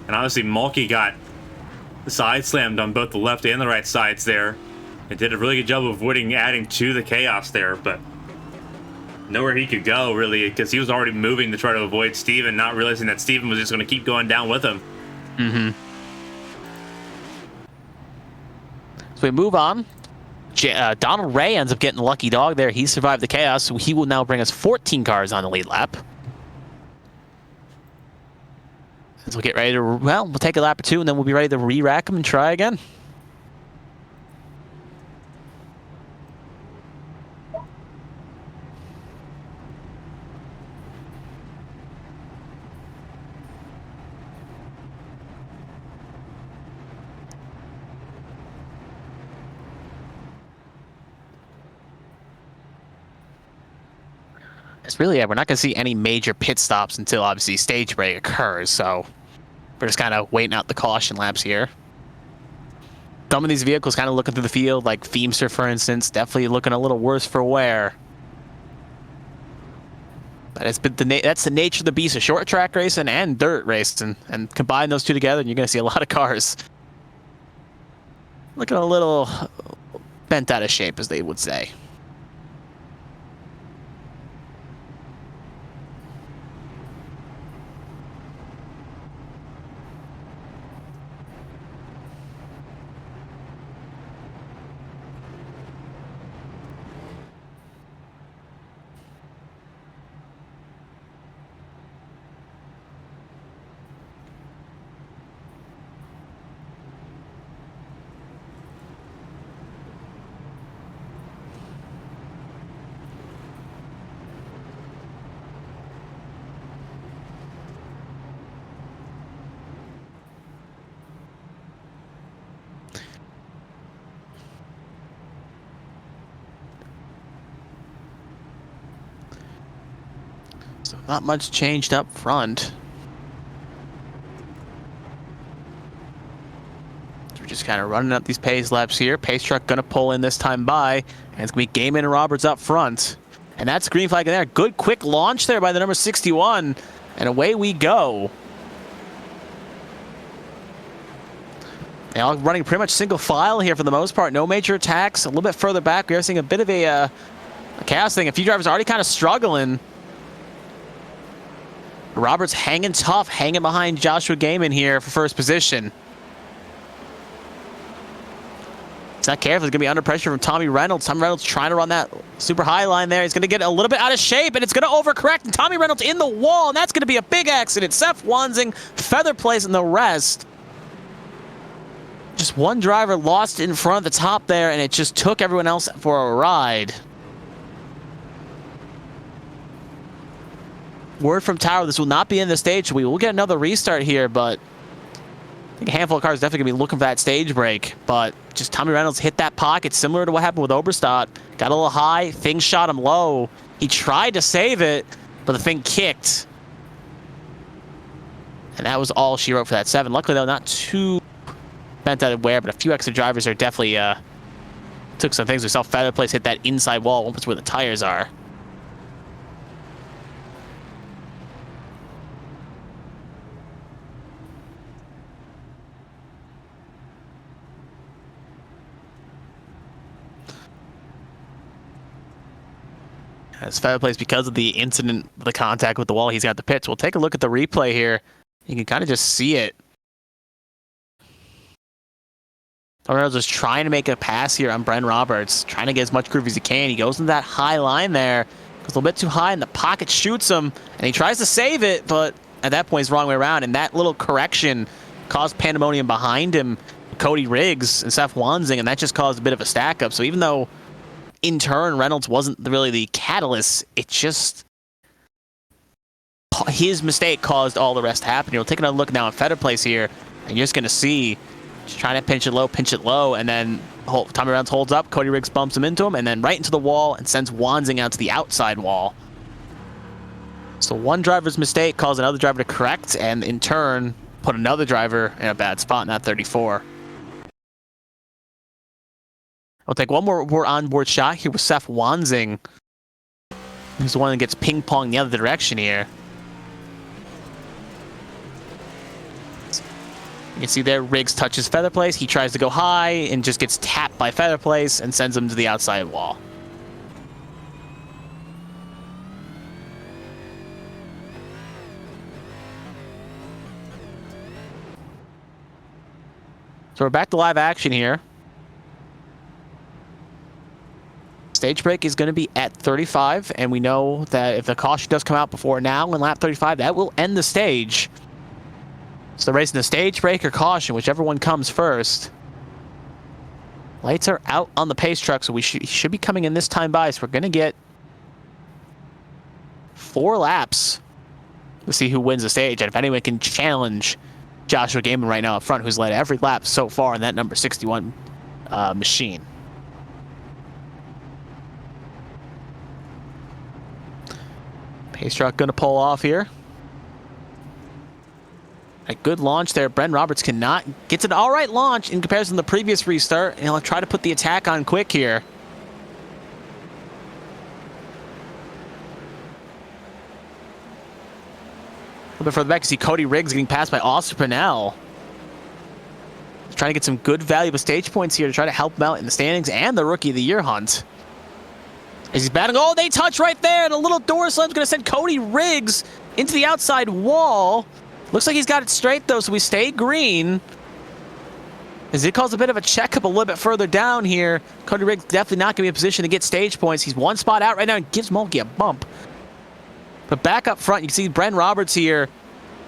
And obviously, Mulkey got side slammed on both the left and the right sides there. It did a really good job of adding to the chaos there, but nowhere he could go, really, because he was already moving to try to avoid Steven, not realizing that Steven was just going to keep going down with him. So we move on Donald Ray ends up getting the lucky dog there. He survived the chaos, so he will now bring us 14 cars on the lead lap. As we'll get ready to, well, we'll take a lap or two, and then we'll be ready to re-rack them and try again. It's really, we're not going to see any major pit stops until obviously stage break occurs, so we're just kind of waiting out the caution laps here. Some of these vehicles kind of looking through the field, like Feemster, for instance, definitely looking a little worse for wear. But it's been that's the nature of the beast of short track racing and dirt racing, and combine those two together, and you're going to see a lot of cars looking a little bent out of shape, as they would say. So not much changed up front. So we're just kind of running up these pace laps here. Pace truck going to pull in this time by, and it's going to be Gaiman and Roberts up front. And that's green flag in there. Good quick launch there by the number 61, and away we go. They all running pretty much single file here for the most part. No major attacks. A little bit further back, we are seeing a bit of a chaos thing. A few drivers already kind of struggling. Roberts hanging tough, hanging behind Joshua Gaiman here for first position. He's not careful. He's going to be under pressure from Tommy Reynolds. Tommy Reynolds trying to run that super high line there. He's going to get a little bit out of shape, and it's going to overcorrect. And Tommy Reynolds in the wall, and that's going to be a big accident. Seth Wansing, Feather Place, and the rest. Just one driver lost in front of the top there, and it just took everyone else for a ride. Word from Tower, this will not be in the stage. We will get another restart here, but I think a handful of cars definitely going to be looking for that stage break. But just Tommy Reynolds hit that pocket, similar to what happened with Oberstadt. Got a little high, thing shot him low. He tried to save it, but the thing kicked. And that was all she wrote for that 7. Luckily, though, not too bent out of wear, but a few extra drivers are definitely took some things. We saw Feather Place hit that inside wall, almost where the tires are. As Feather Place, because of the incident, the contact with the wall, he's got the pits. We'll take a look at the replay here. You can kind of just see it. Reynolds is trying to make a pass here on Bren Roberts, trying to get as much groove as he can. He goes into that high line there. Goes a little bit too high, and the pocket shoots him, and he tries to save it, but at that point, it's the wrong way around, and that little correction caused pandemonium behind him, Cody Riggs and Seth Wansing, and that just caused a bit of a stack up. So even though in turn Reynolds wasn't really the catalyst, it just, his mistake caused all the rest to happen. We'll take another look now at Feather Place here, and you're just going to see, just trying to pinch it low, and then Tommy Reynolds holds up, Cody Riggs bumps him into him, and then right into the wall and sends Wansing out to the outside wall. So one driver's mistake caused another driver to correct, and in turn put another driver in a bad spot in that 34. We'll take one more onboard shot here with Seth Wansing. He's the one that gets ping-ponged the other direction here. You can see there, Riggs touches Feather Place. He tries to go high and just gets tapped by Feather Place and sends him to the outside wall. So we're back to live action here. Stage break is going to be at 35, and we know that if the caution does come out before now in lap 35, that will end the stage. So they're racing the stage break or caution, whichever one comes first. Lights are out on the pace truck, so we should be coming in this time by, so we're going to get 4 laps to see who wins the stage, and if anyone can challenge Joshua Gaiman right now up front, who's led every lap so far in that number 61 machine. Pace truck going to pull off here. A good launch there. Bren Roberts gets an all right launch in comparison to the previous restart, and he'll try to put the attack on quick here. A little bit further back, you see Cody Riggs getting passed by Austin Pennell. Trying to get some good valuable stage points here to try to help him out in the standings and the Rookie of the Year hunt. As he's battling, oh, they touch right there, and a little door slam's going to send Cody Riggs into the outside wall. Looks like he's got it straight, though, so we stay green. As it calls a bit of a checkup a little bit further down here. Cody Riggs definitely not going to be in a position to get stage points. He's one spot out right now and gives Mulkey a bump. But back up front, you can see Bren Roberts here,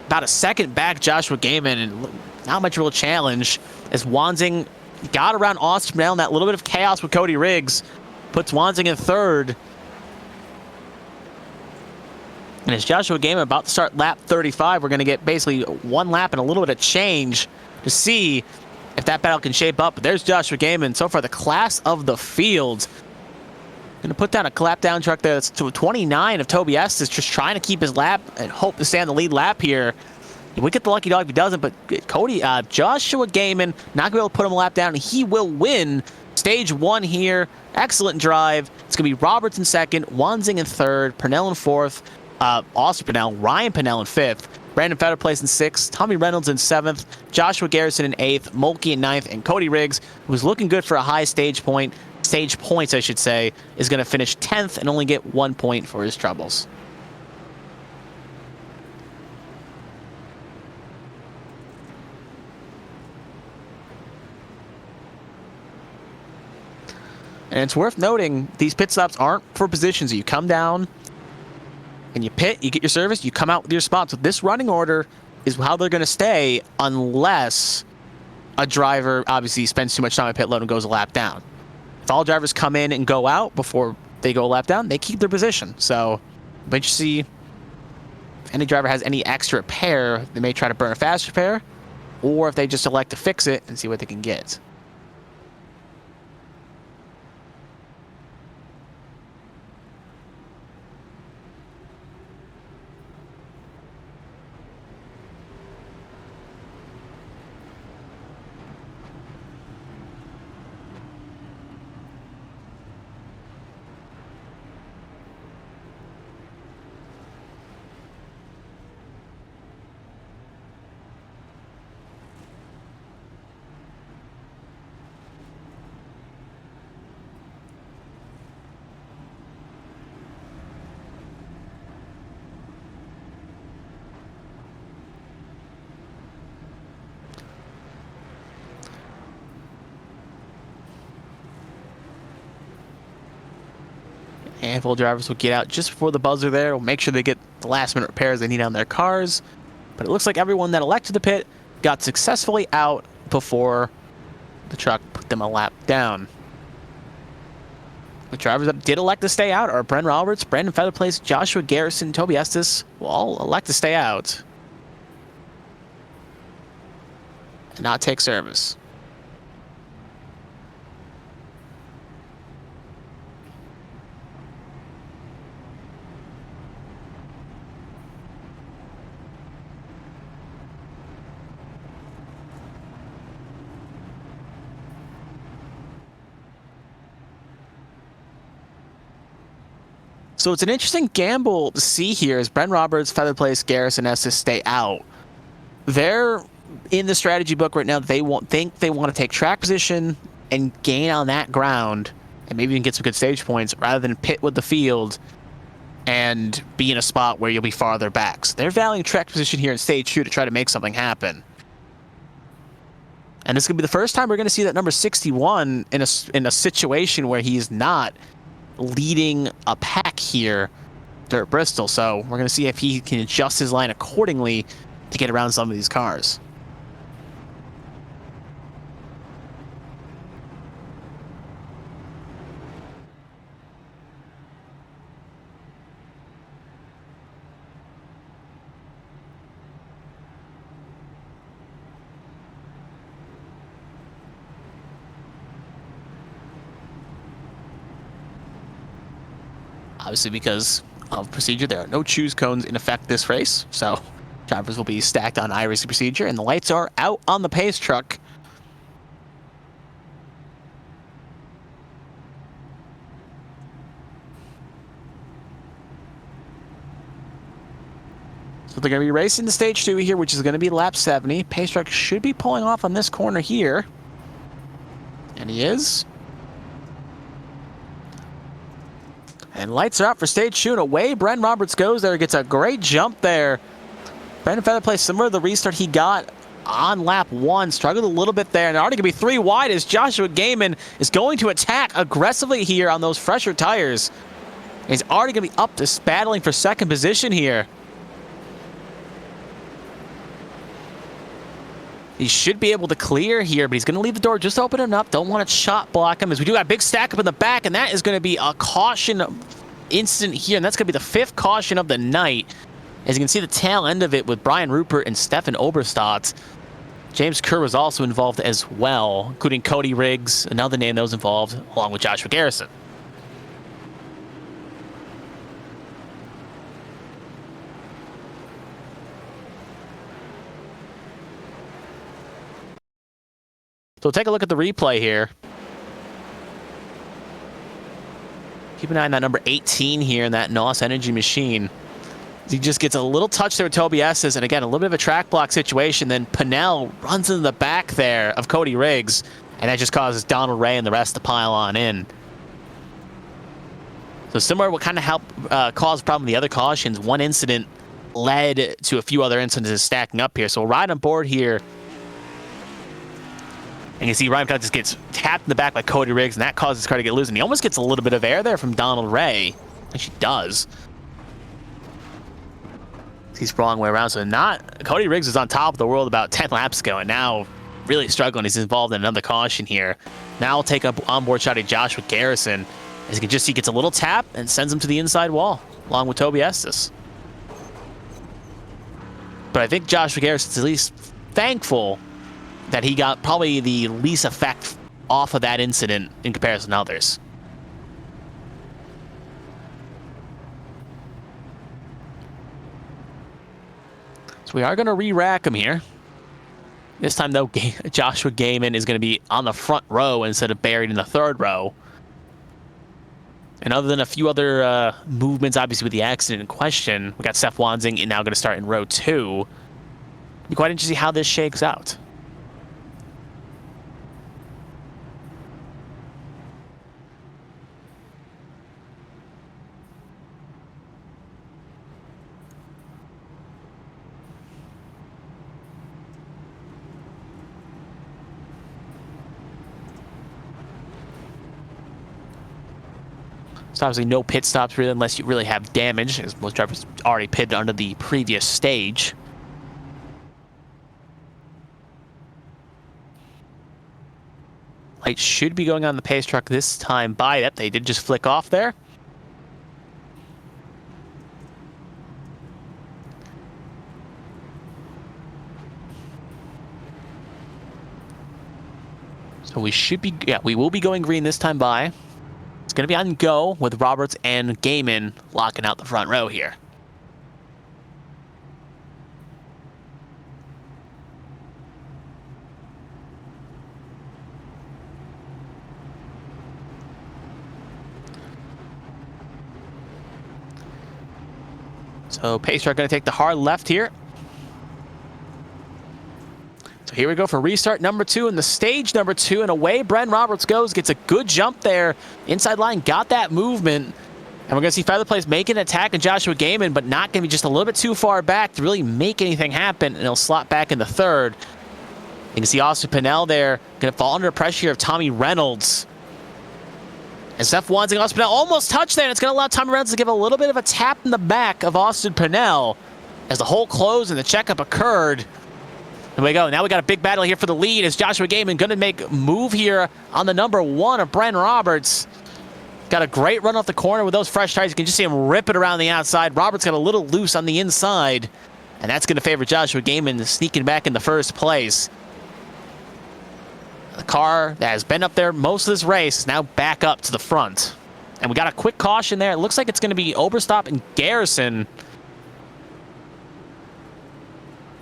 about a second back Joshua Gaiman, and not much real challenge. As Wanzing got around Austin Pennell in that little bit of chaos with Cody Riggs, puts Wanzing in third. And as Joshua Gaiman about to start lap 35, we're going to get basically 1 lap and a little bit of change to see if that battle can shape up. But there's Joshua Gaiman, so far the class of the field. Going to put down a clap down truck there. That's to 29 of Toby Estes, just trying to keep his lap and hope to stay on the lead lap here. We get the lucky dog if he doesn't, but Joshua Gaiman not going to be able to put him a lap down. He will win stage 1 here. Excellent drive. It's going to be Roberts in second, Wanzing in third, Pennell in fourth, Austin Pennell, Ryan Pennell in fifth, Brandon Fetter plays in sixth, Tommy Reynolds in seventh, Joshua Garrison in eighth, Mulkey in ninth, and Cody Riggs, who's looking good for a high stage points, I should say, is going to finish 10th and only get 1 point for his troubles. And it's worth noting, these pit stops aren't for positions. You come down and you pit, you get your service, you come out with your spot. So this running order is how they're going to stay unless a driver obviously spends too much time at pit load and goes a lap down. If all drivers come in and go out before they go a lap down, they keep their position. So but you see if any driver has any extra repair, they may try to burn a fast repair, or if they just elect to fix it and see what they can get. Handful of drivers will get out just before the buzzer there. We'll make sure they get the last minute repairs they need on their cars. But it looks like everyone that elected the pit got successfully out before the truck put them a lap down. The drivers that did elect to stay out are Bren Roberts, Brandon Featherplace, Joshua Garrison, Toby Estes will all elect to stay out and not take service. So it's an interesting gamble to see here as Bren Roberts, Featherplace, Garrison, Estes stay out. They're in the strategy book right now. They think they want to take track position and gain on that ground and maybe even get some good stage points rather than pit with the field and be in a spot where you'll be farther back. So they're valuing track position here in stage 2 to try to make something happen. And this is going to be the first time we're going to see that number 61 in a situation where he's not leading a pack here there at Bristol. So we're going to see if he can adjust his line accordingly to get around some of these cars. Obviously, because of procedure, there are no choose cones in effect this race, so drivers will be stacked on iRacing procedure, and the lights are out on the pace truck. So they're going to be racing the stage 2 here, which is going to be lap 70. Pace truck should be pulling off on this corner here, and he is. And lights are out for stage 2, and away Bren Roberts goes there. Gets a great jump there. Brandon Feather plays similar to the restart he got on lap 1. Struggled a little bit there, and already going to be 3 wide as Joshua Gaiman is going to attack aggressively here on those fresher tires. He's already going to be up to battling for second position here. He should be able to clear here, but he's going to leave the door just open enough. Don't want to shot block him, as we do have a big stack up in the back, and that is going to be a caution incident here, and that's going to be the 5th caution of the night. As you can see the tail end of it with Brian Rupert and Stefan Oberstadt. James Kerr was also involved as well, including Cody Riggs, another name that was involved, along with Joshua Garrison. So take a look at the replay here. Keep an eye on that number 18 here in that NOS Energy machine. He just gets a little touch there with Toby Estes, and again, a little bit of a track block situation. Then Pinnell runs into the back there of Cody Riggs, and that just causes Donald Ray and the rest to pile on in. So similar to what kind of helped cause a problem with the other cautions, one incident led to a few other incidents stacking up here. So we'll ride on board here. And you see Ryan Pinnell just gets tapped in the back by Cody Riggs, and that causes his car to get loose. And he almost gets a little bit of air there from Donald Ray. Actually does. He's the wrong way around. So Cody Riggs was on top of the world about 10 laps ago, and now really struggling. He's involved in another caution here. Now I'll take up onboard shot at Joshua Garrison. As you can just see, he gets a little tap and sends him to the inside wall, along with Toby Estes. But I think Joshua Garrison's at least thankful that he got probably the least effect off of that incident in comparison to others. So we are going to re-rack him here. This time, though, Joshua Gaiman is going to be on the front row instead of buried in the third row. And other than a few other movements, obviously, with the accident in question, we got Seth Wanzing now going to start in row 2. It'll be quite interesting to see how this shakes out. So obviously no pit stops really unless you really have damage, as most drivers already pitted under the previous stage. Lights should be going on the pace truck this time by it. They did just flick off there. So we should be, we will be going green this time by. It's going to be on go with Roberts and Gaiman locking out the front row here. So pace truck going to take the hard left here. So here we go for restart number 2 and the stage number 2, and away Bren Roberts goes, gets a good jump there. Inside line, got that movement. And we're going to see Featherplace make an attack on Joshua Gaiman, but not going to be just a little bit too far back to really make anything happen, and he'll slot back in the third. You can see Austin Pinnell there, going to fall under pressure of Tommy Reynolds. And Seth Wansing, Austin Pennell almost touched there, and it's going to allow Tommy Reynolds to give a little bit of a tap in the back of Austin Pennell as the hole closed and the checkup occurred. There we go. Now we got a big battle here for the lead as Joshua Gaiman going to make a move here on the number 1 of Bren Roberts. Got a great run off the corner with those fresh tires. You can just see him rip it around the outside. Roberts got a little loose on the inside, and that's going to favor Joshua Gaiman sneaking back in the first place. The car that has been up there most of this race is now back up to the front. And we got a quick caution there. It looks like it's going to be Oberstop and Garrison.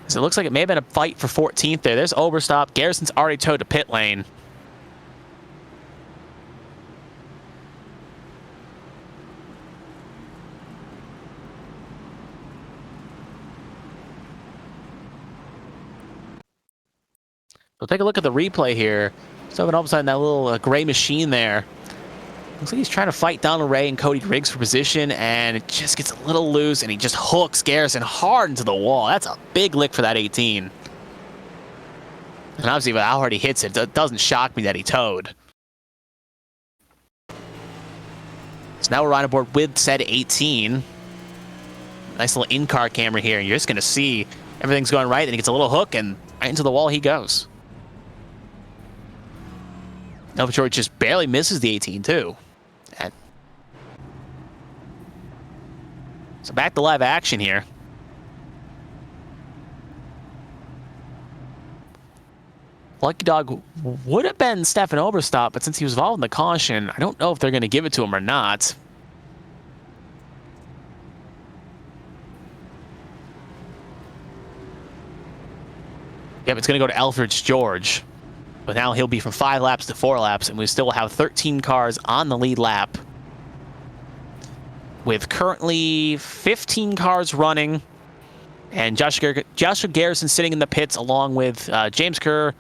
So it looks like it may have been a fight for 14th there. There's Oberstop. Garrison's already towed to pit lane. So take a look at the replay here. So all of a sudden that little gray machine there. Looks like he's trying to fight Donald Ray and Cody Riggs for position, and it just gets a little loose, and he just hooks Garrison hard into the wall. That's a big lick for that 18. And obviously, with how hard he hits it, it doesn't shock me that he towed. So now we're riding aboard with said 18. Nice little in-car camera here, and you're just going to see everything's going right, and he gets a little hook, and right into the wall he goes. Novatroid just barely misses the 18, too. So back to live action here. Lucky Dog would have been Stefan Oberstop, but since he was involved in the caution, I don't know if they're going to give it to him or not. Yep, it's going to go to Elfridge George. But now he'll be from 5 laps to 4 laps, and we still have 13 cars on the lead lap. With currently 15 cars running, and Joshua Garrison sitting in the pits along with James Kerr,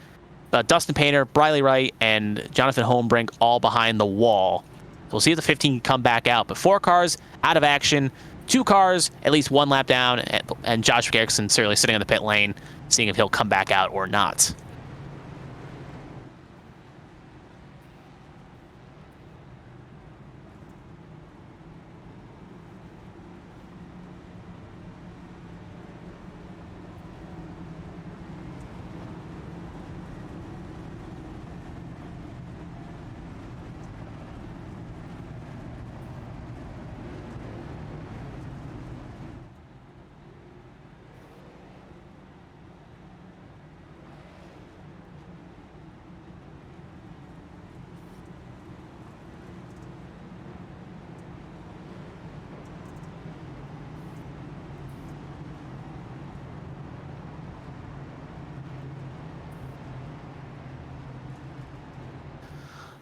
Dustin Painter, Briley Wright, and Jonathan Holmbrink all behind the wall. So we'll see if the 15 can come back out. But 4 cars out of action, 2 cars at least 1 lap down, and Joshua Garrison certainly sitting in the pit lane, seeing if he'll come back out or not.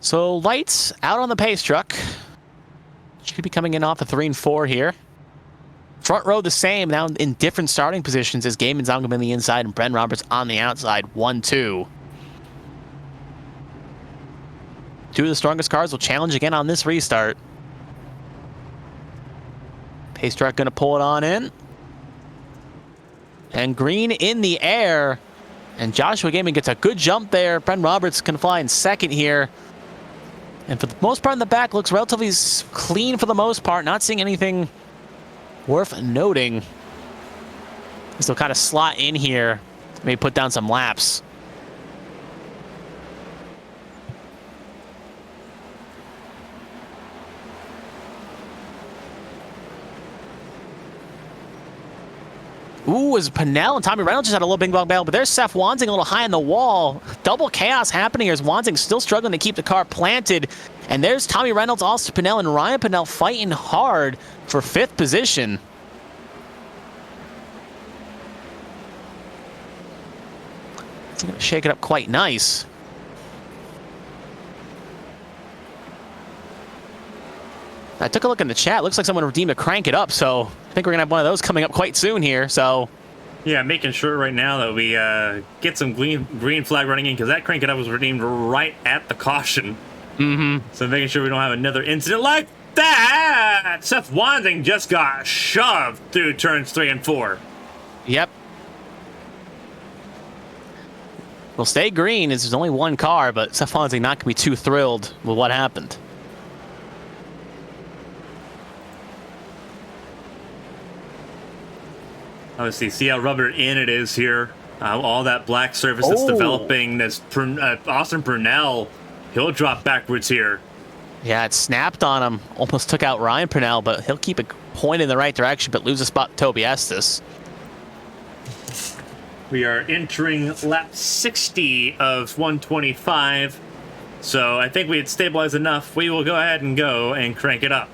So lights out on the pace truck. Should be coming in off of 3 and 4 here. Front row the same, now in different starting positions as Gaiman Zongam on the inside and Bren Roberts on the outside, 1-2. 2 of the strongest cars will challenge again on this restart. Pace truck going to pull it on in. And green in the air. And Joshua Gaiman gets a good jump there. Bren Roberts can fly in second here. And for the most part in the back, looks relatively clean for the most part. Not seeing anything worth noting. Still kind of slot in here. Maybe put down some laps. Ooh, as Pennell and Tommy Reynolds just had a little bing-bong battle, but there's Seth Wansing a little high on the wall. Double chaos happening here as Wansing still struggling to keep the car planted. And there's Tommy Reynolds, Austin Pennell, and Ryan Pennell fighting hard for 5th position. It's going to shake it up quite nice. I took a look in the chat. Looks like someone redeemed a crank it up, so I think we're going to have one of those coming up quite soon here. So, yeah, making sure right now that we get some green flag running in, because that crank it up was redeemed right at the caution. Mm-hmm. So making sure we don't have another incident like that. Seth Wansing just got shoved through turns 3 and 4. Yep. We'll stay green as there's only one car, but Seth Wansing not going to be too thrilled with what happened. Obviously, see how rubber in it is here. All that black surface that's developing. This Austin Purnell, he'll drop backwards here. Yeah, it snapped on him. Almost took out Ryan Purnell, but he'll keep a point in the right direction, but lose a spot to Toby Estes. We are entering lap 60 of 125. So I think we had stabilized enough. We will go ahead and go and crank it up.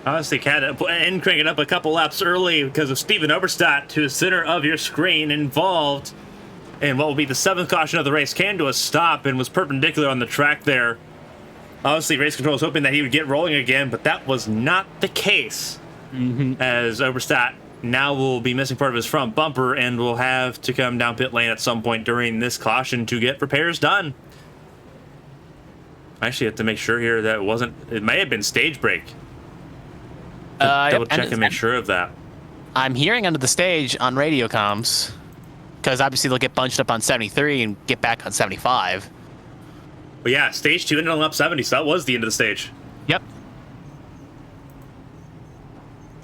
Honestly, Kat, and cranking up a couple laps early because of Steven Oberstadt to the center of your screen, involved in what will be the 7th caution of the race, came to a stop and was perpendicular on the track there. Obviously, race control was hoping that he would get rolling again, but that was not the case. As Oberstadt now will be missing part of his front bumper and will have to come down pit lane at some point during this caution to get repairs done. I actually have to make sure here that it may have been stage brake. Double check and make sure of that. I'm hearing under the stage on radio comms, because obviously they'll get bunched up on 73 and get back on 75. But yeah, stage 2 ended on lap 70, so that was the end of the stage. Yep.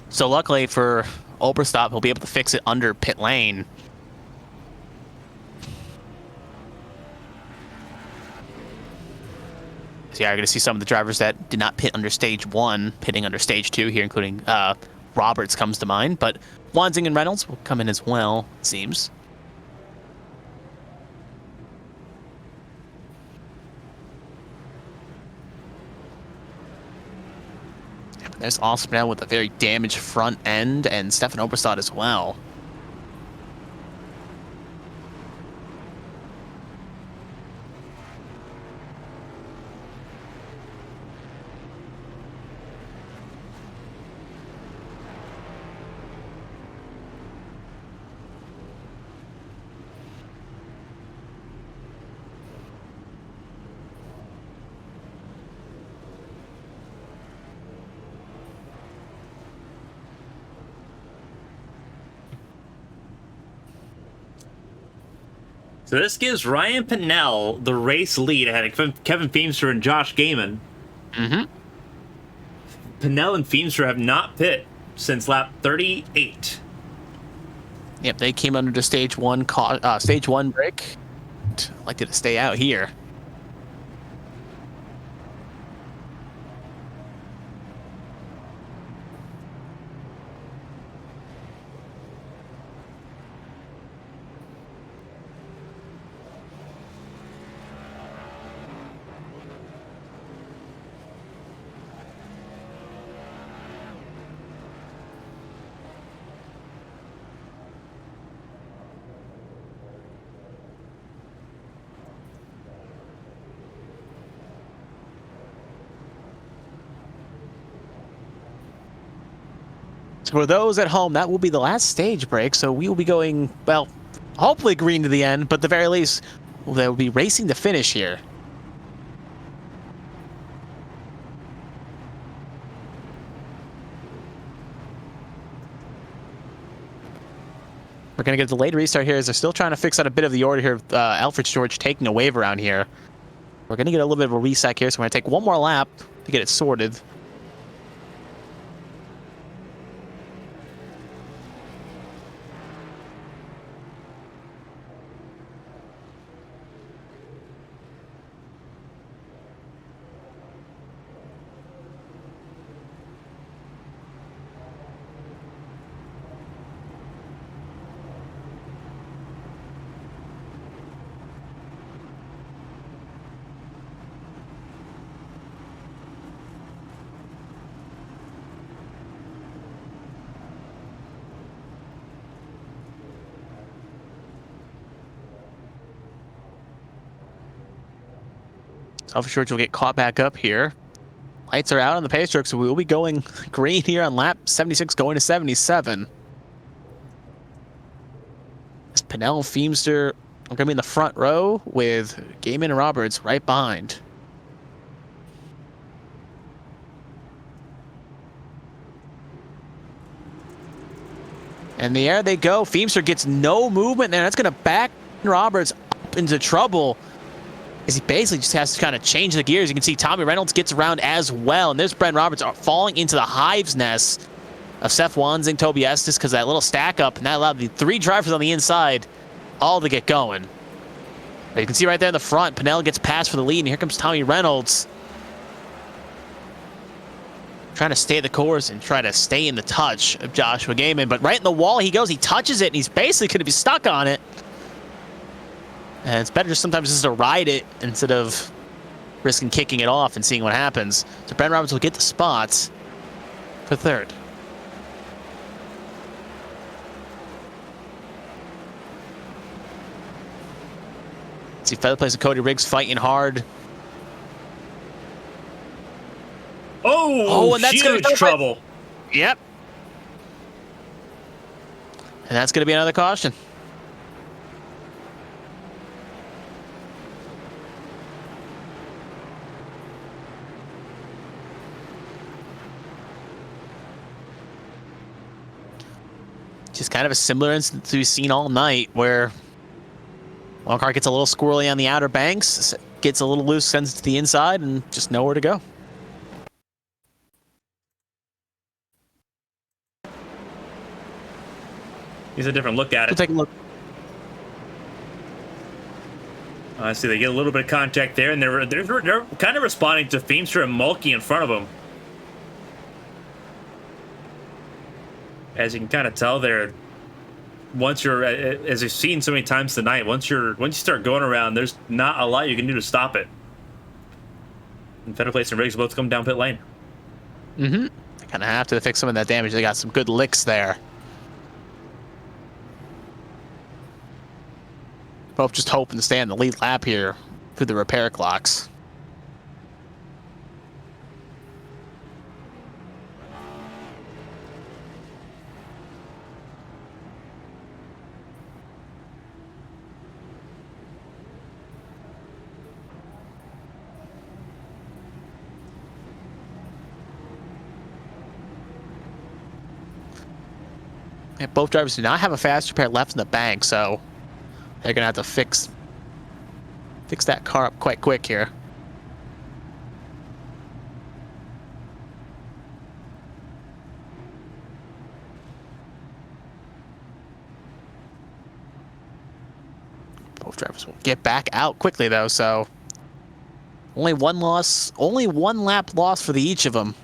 So luckily for Oberstadt, he'll be able to fix it under pit lane. So yeah, you're going to see some of the drivers that did not pit under stage 1 pitting under stage 2 here, including Roberts comes to mind, but Wansing and Reynolds will come in as well, it seems. There's Osprey with a very damaged front end, and Stefan Oberstad as well. So this gives Ryan Pinnell the race lead ahead of Kevin Feemster and Josh Gaiman. Mm-hmm. Pinnell and Feemster have not pit since lap 38. Yep, they came under the stage one break. Elected to stay out here. So for those at home, that will be the last stage break. So we will be going, well, hopefully green to the end, but at the very least, they will be racing to finish here. We're going to get a delayed restart here as they're still trying to fix out a bit of the order here. Alfred George taking a wave around here. We're going to get a little bit of a reset here, so we're going to take one more lap to get it sorted. Alpha George will get caught back up here. Lights are out on the pace truck, so we will be going green here on lap 76, going to 77. As Pinnell and Feemster are going to be in the front row with Gaiman and Roberts right behind. And the air they go. Feemster gets no movement there. That's going to back Roberts up into trouble, as he basically just has to kind of change the gears. You can see Tommy Reynolds gets around as well, and there's Brent Roberts falling into the hive's nest of Seth Wansing, Toby Estes, because that little stack up, and that allowed the three drivers on the inside all to get going. But you can see right there in the front, Pinnell gets passed for the lead, and here comes Tommy Reynolds, trying to stay the course and try to stay in the touch of Joshua Gaiman. But right in the wall he goes, he touches it, and he's basically going to be stuck on it. And it's better just sometimes just to ride it instead of risking kicking it off and seeing what happens. So Brent Roberts will get the spots for third. See Feather Place and Cody Riggs fighting hard. Oh, and that's huge trouble. Yep. And that's going to be another caution. Just kind of a similar instance we've seen all night, where one car gets a little squirrely on the outer banks, gets a little loose, sends it to the inside, and just nowhere to go. Here's a different look at it. We'll take a look. I see they get a little bit of contact there, and they're kind of responding to Feemster and Mulkey in front of them. as you can kind of tell there, once you're, as you've seen so many times tonight, once you start going around, there's not a lot you can do to stop it. And Feather Place and Riggs both come down pit lane. Mm-hmm. They kind of have to fix some of that damage. They got some good licks there. Both just hoping to stay on the lead lap here through the repair clocks. Yeah, both drivers do not have a fast repair left in the bank, so they're gonna have to fix that car up quite quick here. Both drivers will get back out quickly though, so only one lap loss for each of them.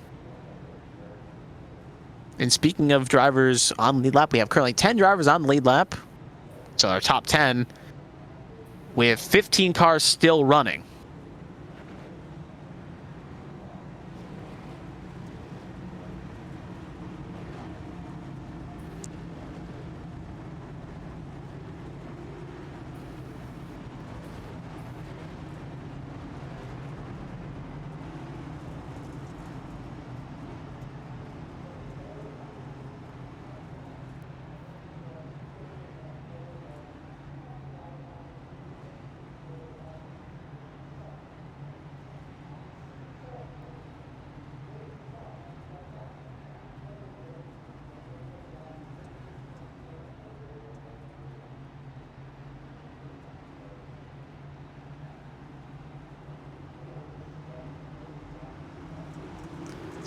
And speaking of drivers on the lead lap, we have currently 10 drivers on the lead lap. So our top 10 with 15 cars still running.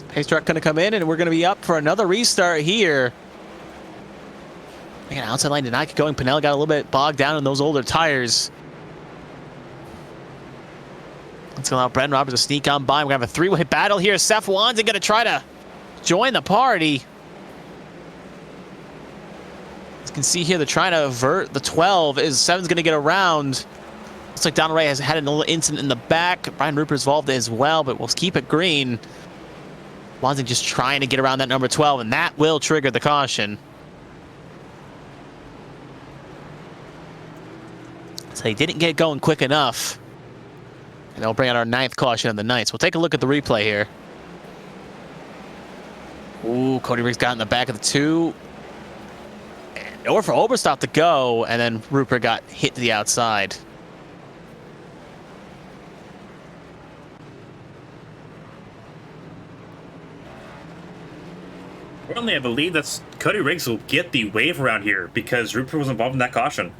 Pace truck going to come in, and we're going to be up for another restart here. Man, outside line did not get going. Pinella got a little bit bogged down in those older tires. Let's allow Brendan Roberts to sneak on by. We're going to have a three-way battle here. Seth Wan's going to try to join the party. As you can see here, they're trying to avert the 12. Is 7's going to get around. Looks like Donald Ray has had a little incident in the back. Brian Rupert's involved as well, but we'll keep it green. Wanzing just trying to get around that number 12, and that will trigger the caution. So they didn't get going quick enough. And they'll bring out our 9th caution of the night. So we'll take a look at the replay here. Ooh, Cody Riggs got in the back of the 2. And nowhere for Oberstdorf to go, and then Rupert got hit to the outside. Currently, I believe that's Cody Riggs will get the wave around here because Rupert was involved in that caution.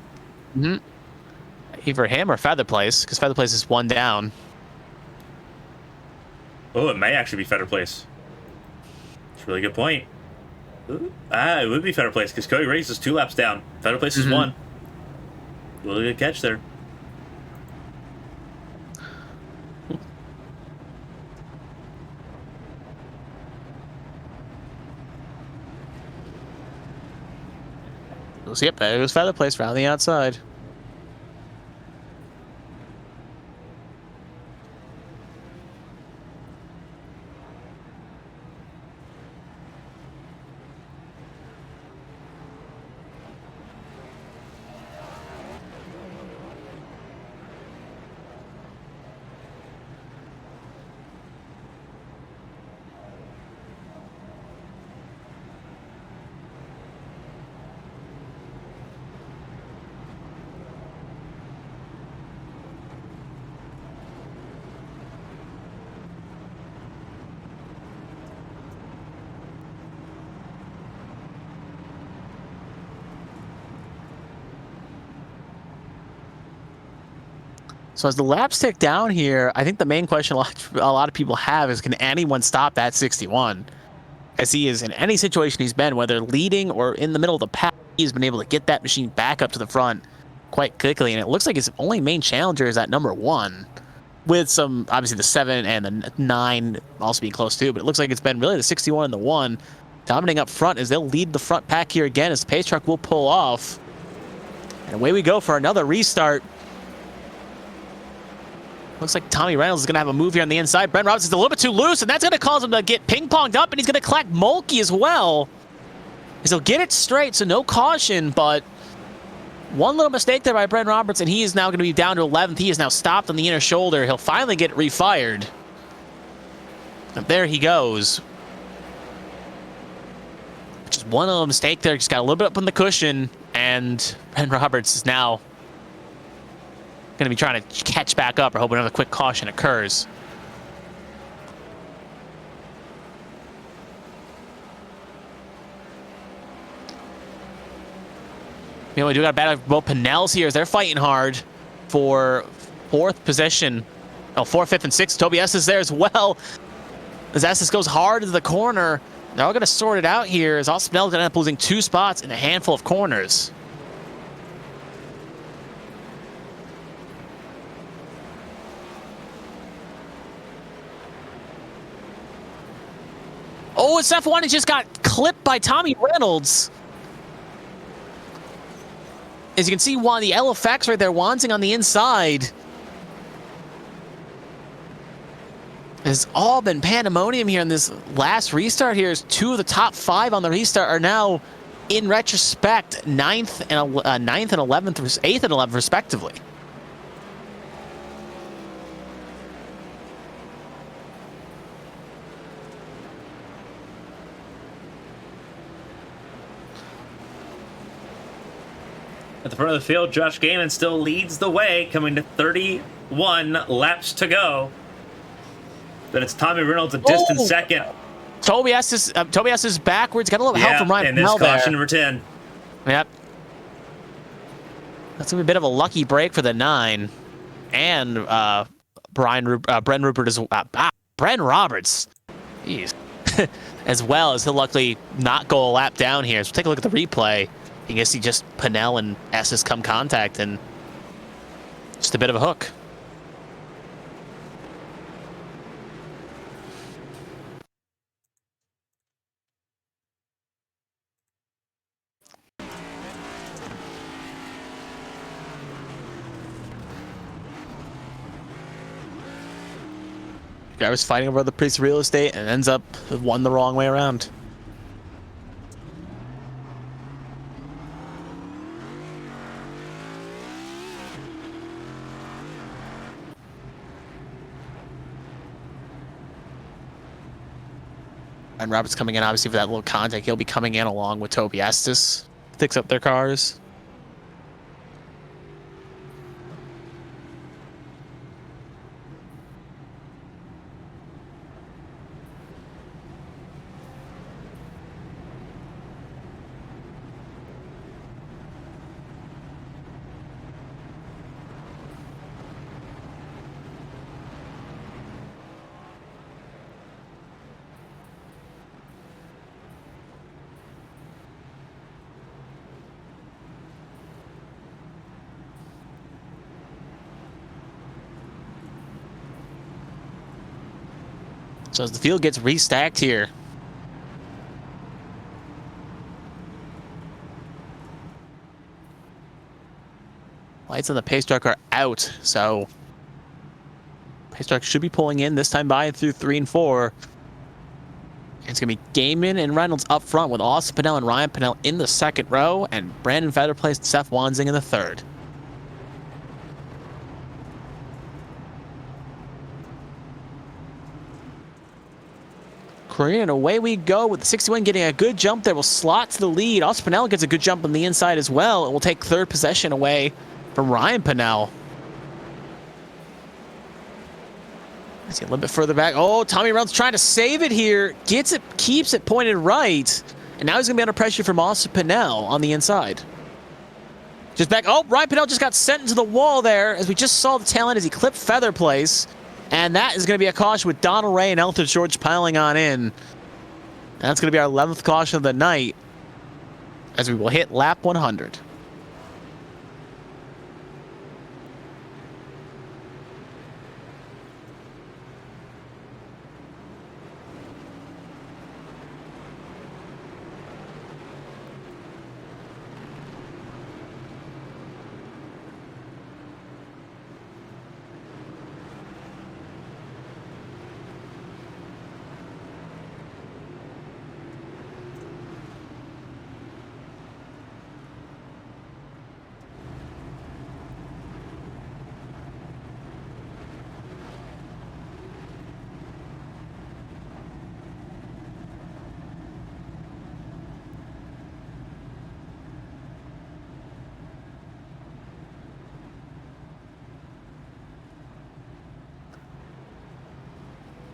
Mm-hmm. Either him or Feather Place, because Feather Place is 1 down. Oh, it may actually be Feather Place. That's a really good point. Ooh. It would be Feather Place because Cody Riggs is 2 laps down. Feather Place is 1. Really good catch there. Yep, there goes Feather Place around the outside. So as the laps tick down here, I think the main question a lot of people have is, can anyone stop that 61? As he is in any situation he's been, whether leading or in the middle of the pack, he's been able to get that machine back up to the front quite quickly. And it looks like his only main challenger is that number 1, with some, obviously the 7 and the 9 also being close too. But it looks like it's been really the 61 and the 1 dominating up front as they'll lead the front pack here again as the pace truck will pull off. And away we go for another restart. Looks like Tommy Reynolds is going to have a move here on the inside. Brent Roberts is a little bit too loose, and that's going to cause him to get ping-ponged up, and he's going to collect Mulkey as well. As he'll get it straight, so no caution, but one little mistake there by Brent Roberts, and he is now going to be down to 11th. He is now stopped on the inner shoulder. He'll finally get refired. And there he goes. Just one little mistake there. Just got a little bit up on the cushion, and Brent Roberts is now going to be trying to catch back up or hope another quick caution occurs. You know, we do got a battle of both Pinnells here as they're fighting hard for 4th position. Oh, 4th, 5th, and 6th. Toby S is there as well. As Estes goes hard into the corner, they're all going to sort it out here as Austin Pinnell's going to end up losing 2 spots in a handful of corners. Oh, and F1 just got clipped by Tommy Reynolds. As you can see, one of the LFX right there, Wansing on the inside. It's all been pandemonium here in this last restart here. As 2 of the top 5 on the restart are now, in retrospect, 9th and 11th, 8th and 11th respectively. At the front of the field, Josh Gaiman still leads the way, coming to 31 laps to go. But it's Tommy Reynolds a distant second. Toby S is backwards. Got a little help from Ryan and there's caution number 10. Yep. That's going to be a bit of a lucky break for the 9. And Bren Rupert as Bren Roberts. Jeez. As well, as he'll luckily not go a lap down here. So take a look at the replay. You can see just Pinnell and Estes come contact, and just a bit of a hook. Guy was fighting over the piece of real estate and ends up one the wrong way around. And Roberts coming in, obviously, for that little contact. He'll be coming in along with Toby Estes. Fix up their cars. So as the field gets restacked here. Lights on the pace truck are out, so pace truck should be pulling in this time by through 3 and 4. And it's going to be Gaiman and Reynolds up front with Austin Pinnell and Ryan Pinnell in the 2nd row, and Brandon Feather placed Seth Wansing in the 3rd. And away we go with the 61 getting a good jump there. Will slot to the lead. Austin Pinnell gets a good jump on the inside as well. And will take 3rd possession away from Ryan Pinnell. Let's see a little bit further back. Oh, Tommy Reynolds trying to save it here. Gets it, keeps it pointed right. And now he's going to be under pressure from Austin Pinnell on the inside. Just back. Oh, Ryan Pinnell just got sent into the wall there as we just saw the tail end as he clipped Feather Place. And that is going to be a caution with Donald Ray and Elton George piling on in. And that's going to be our 11th caution of the night as we will hit lap 100.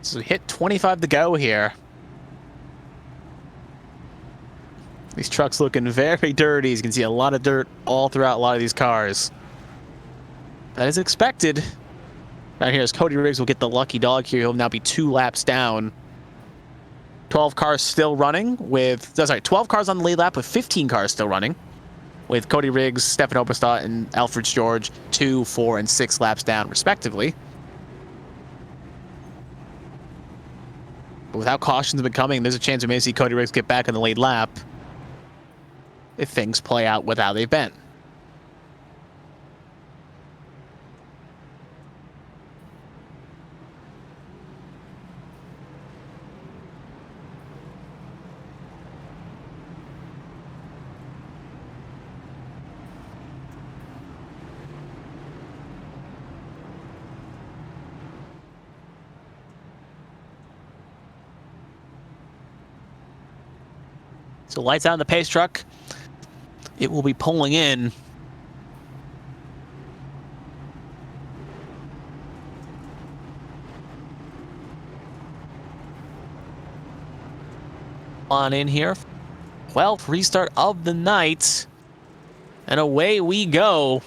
So we hit 25 to go here. These trucks looking very dirty. As you can see, a lot of dirt all throughout a lot of these cars. That is expected. Right here is Cody Riggs will get the lucky dog here. He'll now be 2 laps down. 12 cars still running with... Sorry, 12 cars on the lead lap with 15 cars still running. With Cody Riggs, Stefan Oberstadt, and Alfred George 2, 4, and 6 laps down, respectively. But without cautions been coming, there's a chance we may see Cody Riggs get back in the lead lap if things play out with how they've been. So lights out on the pace truck. It will be pulling in. On in here. 12th restart of the night. And away we go.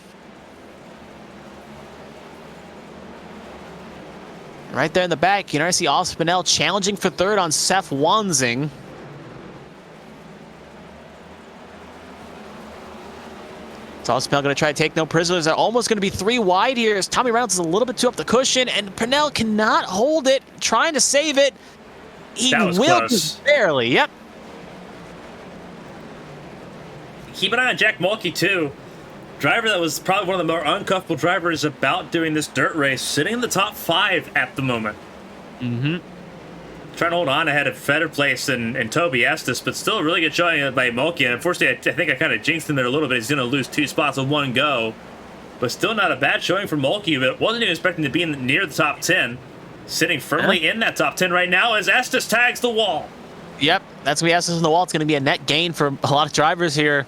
Right there in the back, you know, I see Ospinel challenging for third on Seth Wanzing. So Ospinel going to try to take no prisoners. They're almost going to be 3 wide here as Tommy Reynolds is a little bit too up the cushion, and Purnell cannot hold it, trying to save it. He will just barely, yep. Keep an eye on Jack Mulkey, too. Driver that was probably one of the more uncomfortable drivers about doing this dirt race, sitting in the top 5 at the moment. Mm-hmm. Trying to hold on ahead of Fetter Place and Toby Estes, but still a really good showing by Mulkey. And unfortunately, I think I kind of jinxed him there a little bit. He's going to lose 2 spots in one go. But still not a bad showing for Mulkey, but wasn't even expecting to be near the top 10. Sitting firmly in that top 10 right now as Estes tags the wall. Yep, that's going to be Estes in the wall. It's going to be a net gain for a lot of drivers here.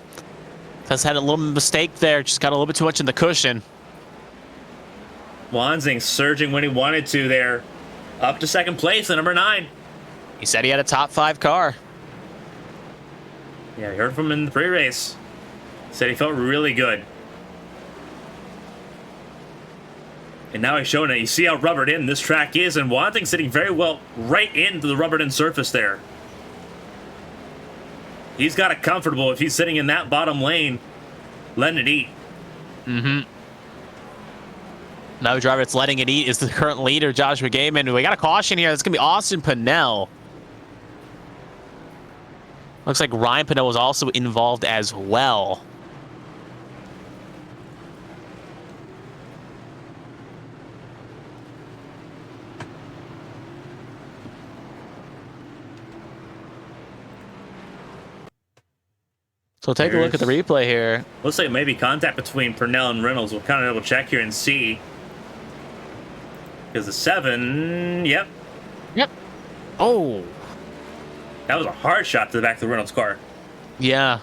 Has had a little mistake there, just got a little bit too much in the cushion. Wanzing surging when he wanted to there. Up to second place at number 9. He said he had a top 5 car. Yeah, I heard from him in the pre-race. Said he felt really good. And now he's showing it. You see how rubbered in this track is, and Wanzing sitting very well right into the rubbered in surface there. He's got it comfortable if he's sitting in that bottom lane, letting it eat. Mm-hmm. Another driver that's letting it eat is the current leader, Joshua Gaiman. We got a caution here. That's going to be Austin Pinnell. Looks like Ryan Pinnell was also involved as well. So take a look at the replay here. Looks like maybe contact between Purnell and Reynolds. We'll kind of double check here and see. Because the 7, yep. Yep. Oh. That was a hard shot to the back of the Reynolds car. Yeah.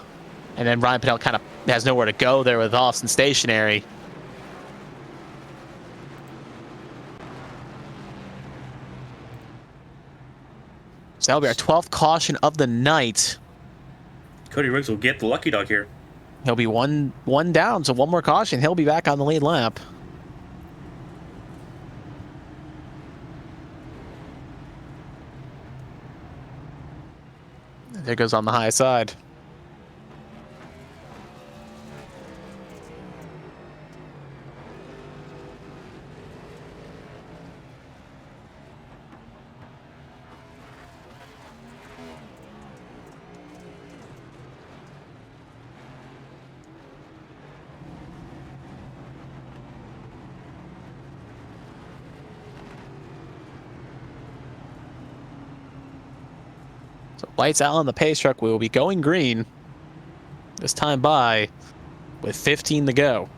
And then Ryan Pinnell kind of has nowhere to go there with Austin stationary. So that'll be our 12th caution of the night. Cody Riggs will get the lucky dog here. He'll be one down, so one more caution. He'll be back on the lead lap. There goes on the high side. So lights out on the pace truck. We will be going green this time by with 15 to go.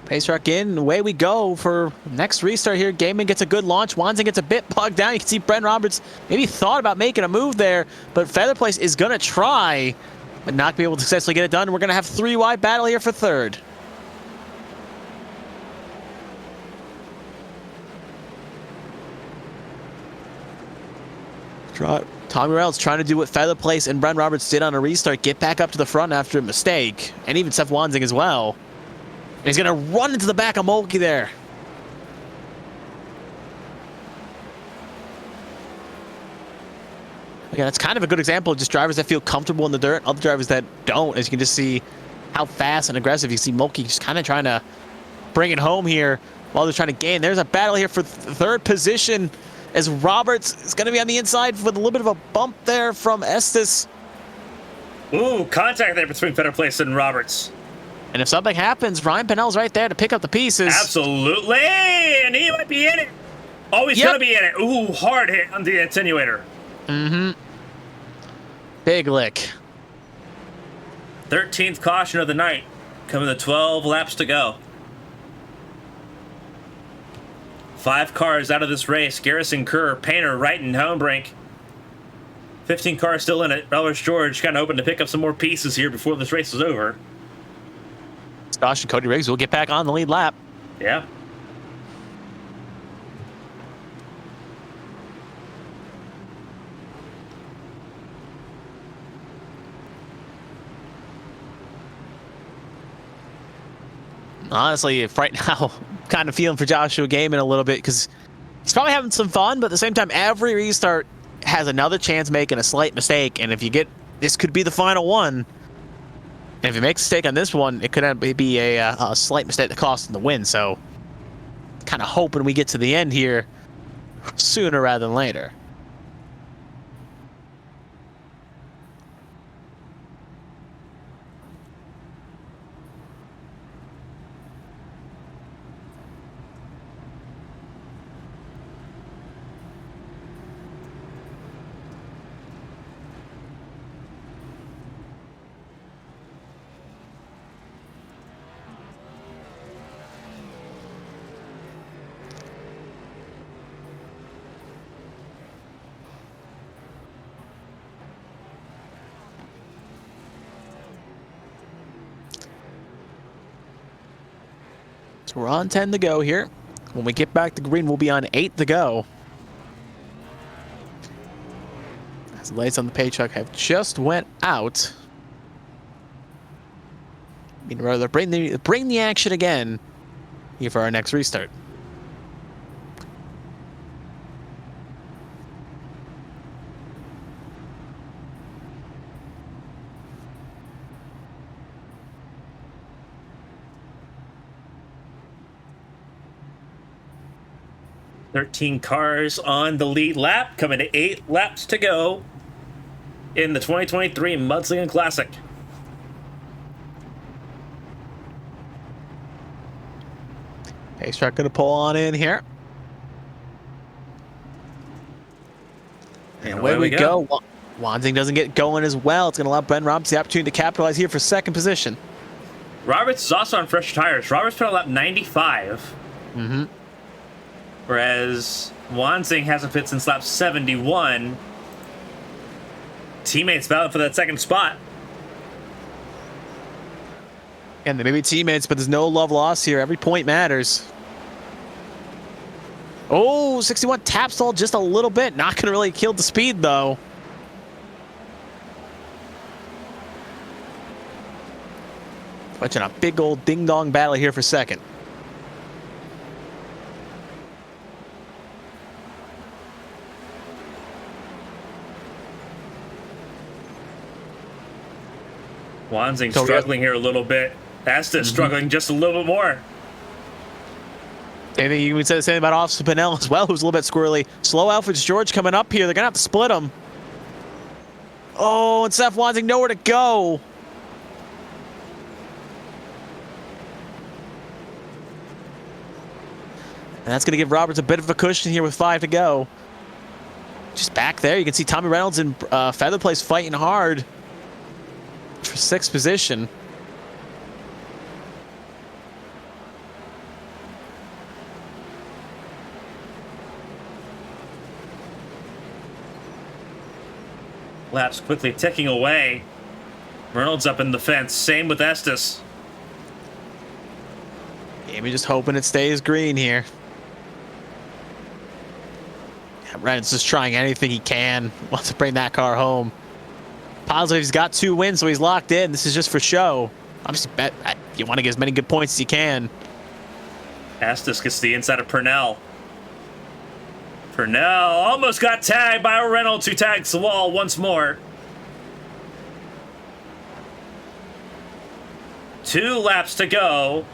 Pace truck in, away we go for next restart here. Gaiman gets a good launch. Wanzing gets a bit bogged down. You can see Brent Roberts maybe thought about making a move there, but Featherplace is going to try, but not be able to successfully get it done. We're going to have 3 wide battle here for third. Tommy Reynolds trying to do what Featherplace and Brent Roberts did on a restart, get back up to the front after a mistake, and even Seth Wanzing as well. And he's going to run into the back of Mulkey there. Again, that's kind of a good example of just drivers that feel comfortable in the dirt, other drivers that don't, as you can just see how fast and aggressive you see Mulkey just kind of trying to bring it home here while they're trying to gain. There's a battle here for third position as Roberts is going to be on the inside with a little bit of a bump there from Estes. Ooh, contact there between Featherplace and Roberts. And if something happens, Ryan Pennell's right there to pick up the pieces. Absolutely, and he might be in it. Oh, he's going to be in it. Ooh, hard hit on the attenuator. Mm-hmm. Big lick. 13th caution of the night. Coming to 12 laps to go. 5 cars out of this race. Garrison, Kerr, Painter, Wright, and Homebrink. 15 cars still in it. Bellers George kind of hoping to pick up some more pieces here before this race is over. Josh and Cody Riggs will get back on the lead lap. Yeah. Honestly, right now, kind of feeling for Joshua Gaiman a little bit because he's probably having some fun, but at the same time, every restart has another chance making a slight mistake, and if you get, this could be the final one. And if he makes a mistake on this one, it could be a slight mistake that costs him the win. So, kind of hoping we get to the end here sooner rather than later. So we're on 10 to go here. When we get back to green, we'll be on 8 to go. As the lights on the paycheck have just went out. I mean, rather bring the action again here for our next restart. Thirteen cars on the lead lap, coming to 8 laps to go in the 2023 Mudslingin Classic. Pace truck going to pull on in here. And away we go. Wanzing doesn't get going as well. It's going to allow Ben Roberts the opportunity to capitalize here for second position. Roberts is also on fresh tires. Roberts put on lap 95. Mm-hmm. Whereas Wanzing hasn't fit since lap 71. Teammates battling for that second spot. And they may be teammates, but there's no love lost here. Every point matters. Oh, 61 tap stall just a little bit. Not going to really kill the speed, though. Watching a big old ding-dong battle here for second. Wanzing struggling here a little bit. Estes struggling just a little bit more. I think you would say the same about Officer Pinnell as well, who's a little bit squirrely. Slow Alfred's George coming up here. They're going to have to split him. Oh, and Seth Wanzing nowhere to go. And that's going to give Roberts a bit of a cushion here with 5 to go. Just back there, you can see Tommy Reynolds and Featherplace fighting hard for 6th position. laps quickly ticking away. Reynolds up in the fence. Same with Estes. Maybe just hoping it stays green here. Reynolds just trying anything he can. Wants to bring that car home. Positive he's got 2 wins, so he's locked in. This is just for show. Obviously, you want to get as many good points as you can. Estes gets the inside of Purnell. Purnell almost got tagged by Reynolds, who tags the wall once more. 2 laps to go.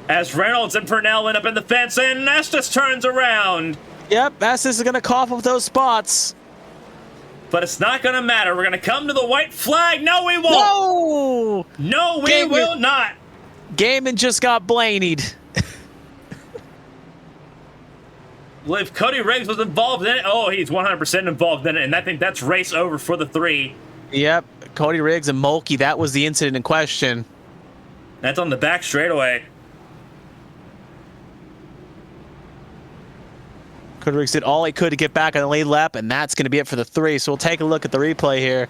As Reynolds and Purnell end up in the fence, and Estes turns around. Yep, Estes is going to cough up those spots. But it's not going to matter. We're going to come to the white flag. No, we won't. No, we will not. Gaiman just got Blaney'd. I believe Cody Riggs was involved in it. Oh, he's 100% involved in it, and I think that's race over for the 3. Yep, Cody Riggs and Mulkey, that was the incident in question. That's on the back straightaway. Cody Riggs did all he could to get back on the lead lap, and that's going to be it for the 3. So we'll take a look at the replay here.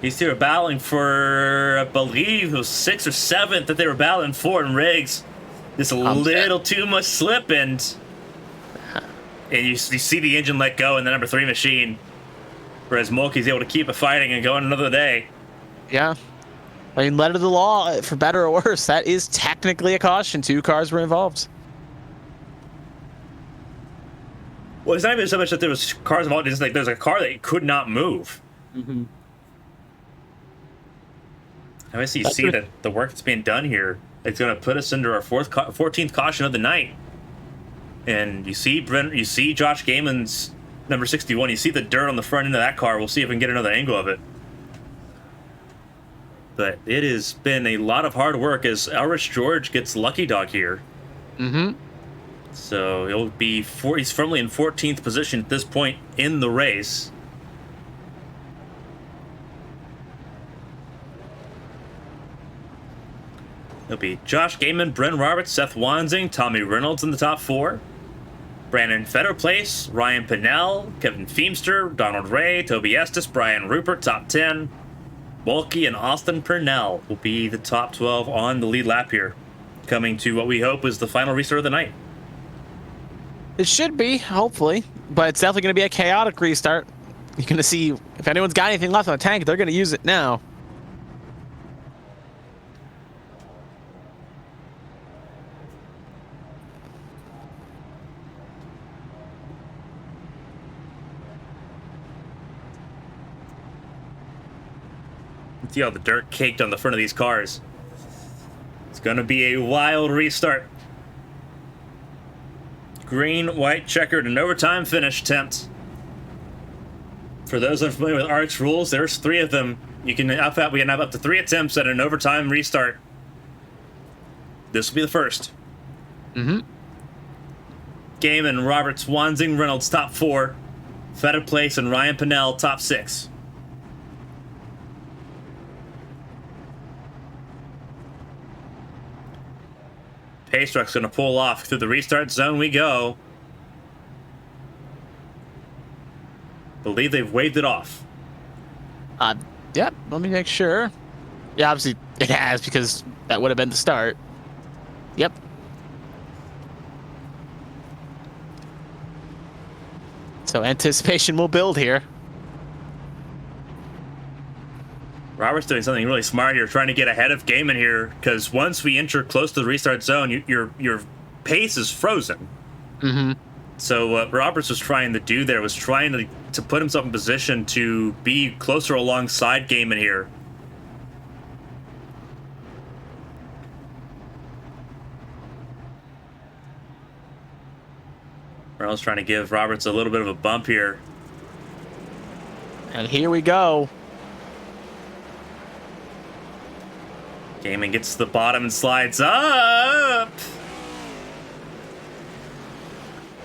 These two are battling for, I believe it was 6th or 7th that they were battling for, and Riggs just a little too much slip, and you see the engine let go in the number 3 machine, whereas Mulkey's able to keep it fighting and going another day. Yeah. I mean, letter of the law, for better or worse, that is technically a caution. 2 cars were involved. Well, it's not even so much that there was cars involved, it's like there's a car that could not move. Mm-hmm. Obviously, you see that the work that's being done here, it's going to put us into our 14th caution of the night. And you see Josh Gaiman's number 61. You see the dirt on the front end of that car. We'll see if we can get another angle of it. But it has been a lot of hard work as Elrich George gets lucky dog here. Mm-hmm. So he'll be he's firmly in 14th position at this point in the race. It'll be Josh Gaiman, Brent Roberts, Seth Wanzing, Tommy Reynolds in the top 4. Brandon Fetterplace, Ryan Pinnell, Kevin Feemster, Donald Ray, Toby Estes, Brian Rupert, top 10. Mulkey and Austin Purnell will be the top 12 on the lead lap here, coming to what we hope is the final restart of the night. It should be, hopefully, but it's definitely going to be a chaotic restart. You're going to see if anyone's got anything left on the tank, they're going to use it now. See all the dirt caked on the front of these cars. It's going to be a wild restart. Green, white, checkered, and overtime finish attempt. For those unfamiliar with ARCS rules, there's 3 of them. We can have up to 3 attempts at an overtime restart. This will be the first. Mm-hmm. Gaiman, Roberts, Wanzing, Reynolds, top 4. Fetterplace and Ryan Pinnell, top 6. Pace truck's going to pull off. Through the restart zone we go. Believe they've waved it off. Yep, let me make sure. Yeah, obviously it has, because that would have been the start. Yep. So anticipation will build here. Robert's doing something really smart here, trying to get ahead of Gaiman here, because once we enter close to the restart zone, your pace is frozen. Mm-hmm. So what Roberts was trying to do there was trying to put himself in position to be closer alongside Gaiman here. Reynolds trying to give Roberts a little bit of a bump here. And here we go. Gaiman gets to the bottom and slides up.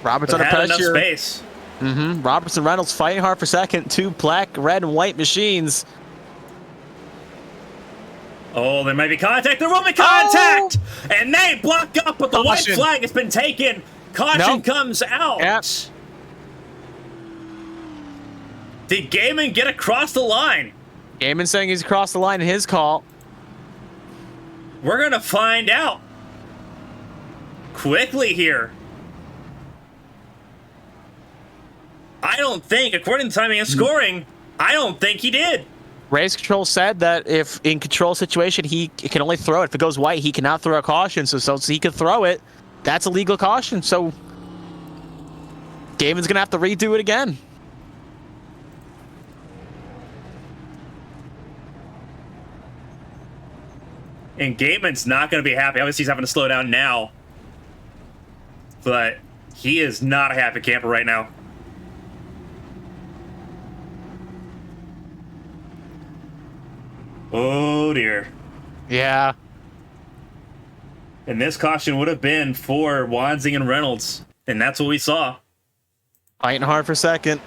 Roberts But under had pressure. enough space. Mm-hmm. Roberts and Reynolds fighting hard for second. 2 black, red, and white machines. Oh, there might be contact. There will be contact! And they block up, but the white Caution. flag has been taken. Caution Nope. comes out. Yep. Did Gaiman get across the line? Gaiman saying he's across the line in his call. We're going to find out quickly here. I don't think, according to timing and scoring, I don't think he did. Race Control said that if in control situation, he can only throw it. If it goes white, he cannot throw a caution. So he could throw it. That's a legal caution. So Gaiman's going to have to redo it again. And Gaiman's not going to be happy. Obviously, he's having to slow down now. But he is not a happy camper right now. Oh, dear. Yeah. And this caution would have been for Wansing and Reynolds. And that's what we saw. Fighting hard for second.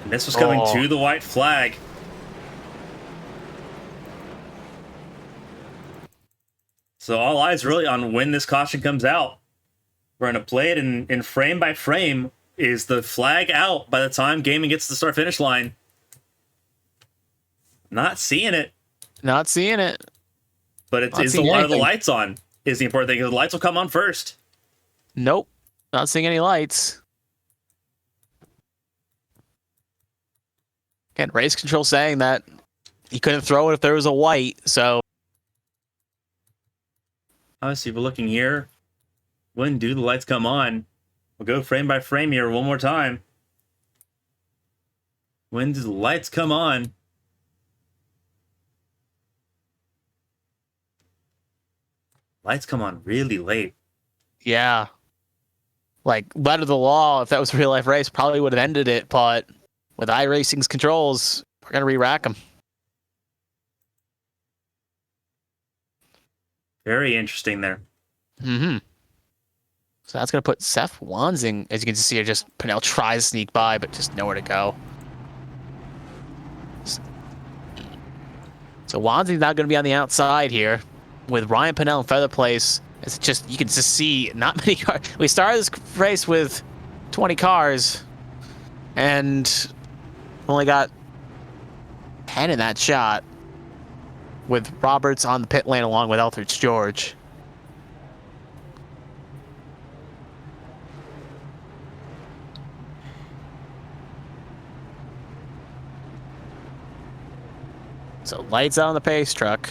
And this was coming to the white flag. So all eyes really on when this caution comes out. We're going to play it in frame by frame. Is the flag out by the time Gaiman gets to the start-finish line? Not seeing it. Not seeing it. But is a lot of the lights on is the important thing. The lights will come on first. Nope. Not seeing any lights. Again, Race Control saying that he couldn't throw it if there was a white, so... Obviously, we're looking here. When do the lights come on? We'll go frame by frame here one more time. When do the lights come on? Lights come on really late. Yeah. Like, letter of the law, if that was a real-life race, probably would have ended it, but with iRacing's controls, we're going to re-rack them. Very interesting there. Mm-hmm. So that's going to put Seth Wansing, as you can see here, just Pinnell tries to sneak by, but just nowhere to go. So Wansing's not going to be on the outside here. With Ryan Pinnell in Feather Place, it's just, you can just see not many cars. We started this race with 20 cars, and only got 10 in that shot, with Roberts on the pit lane along with Eldridge George. So lights out on the pace truck.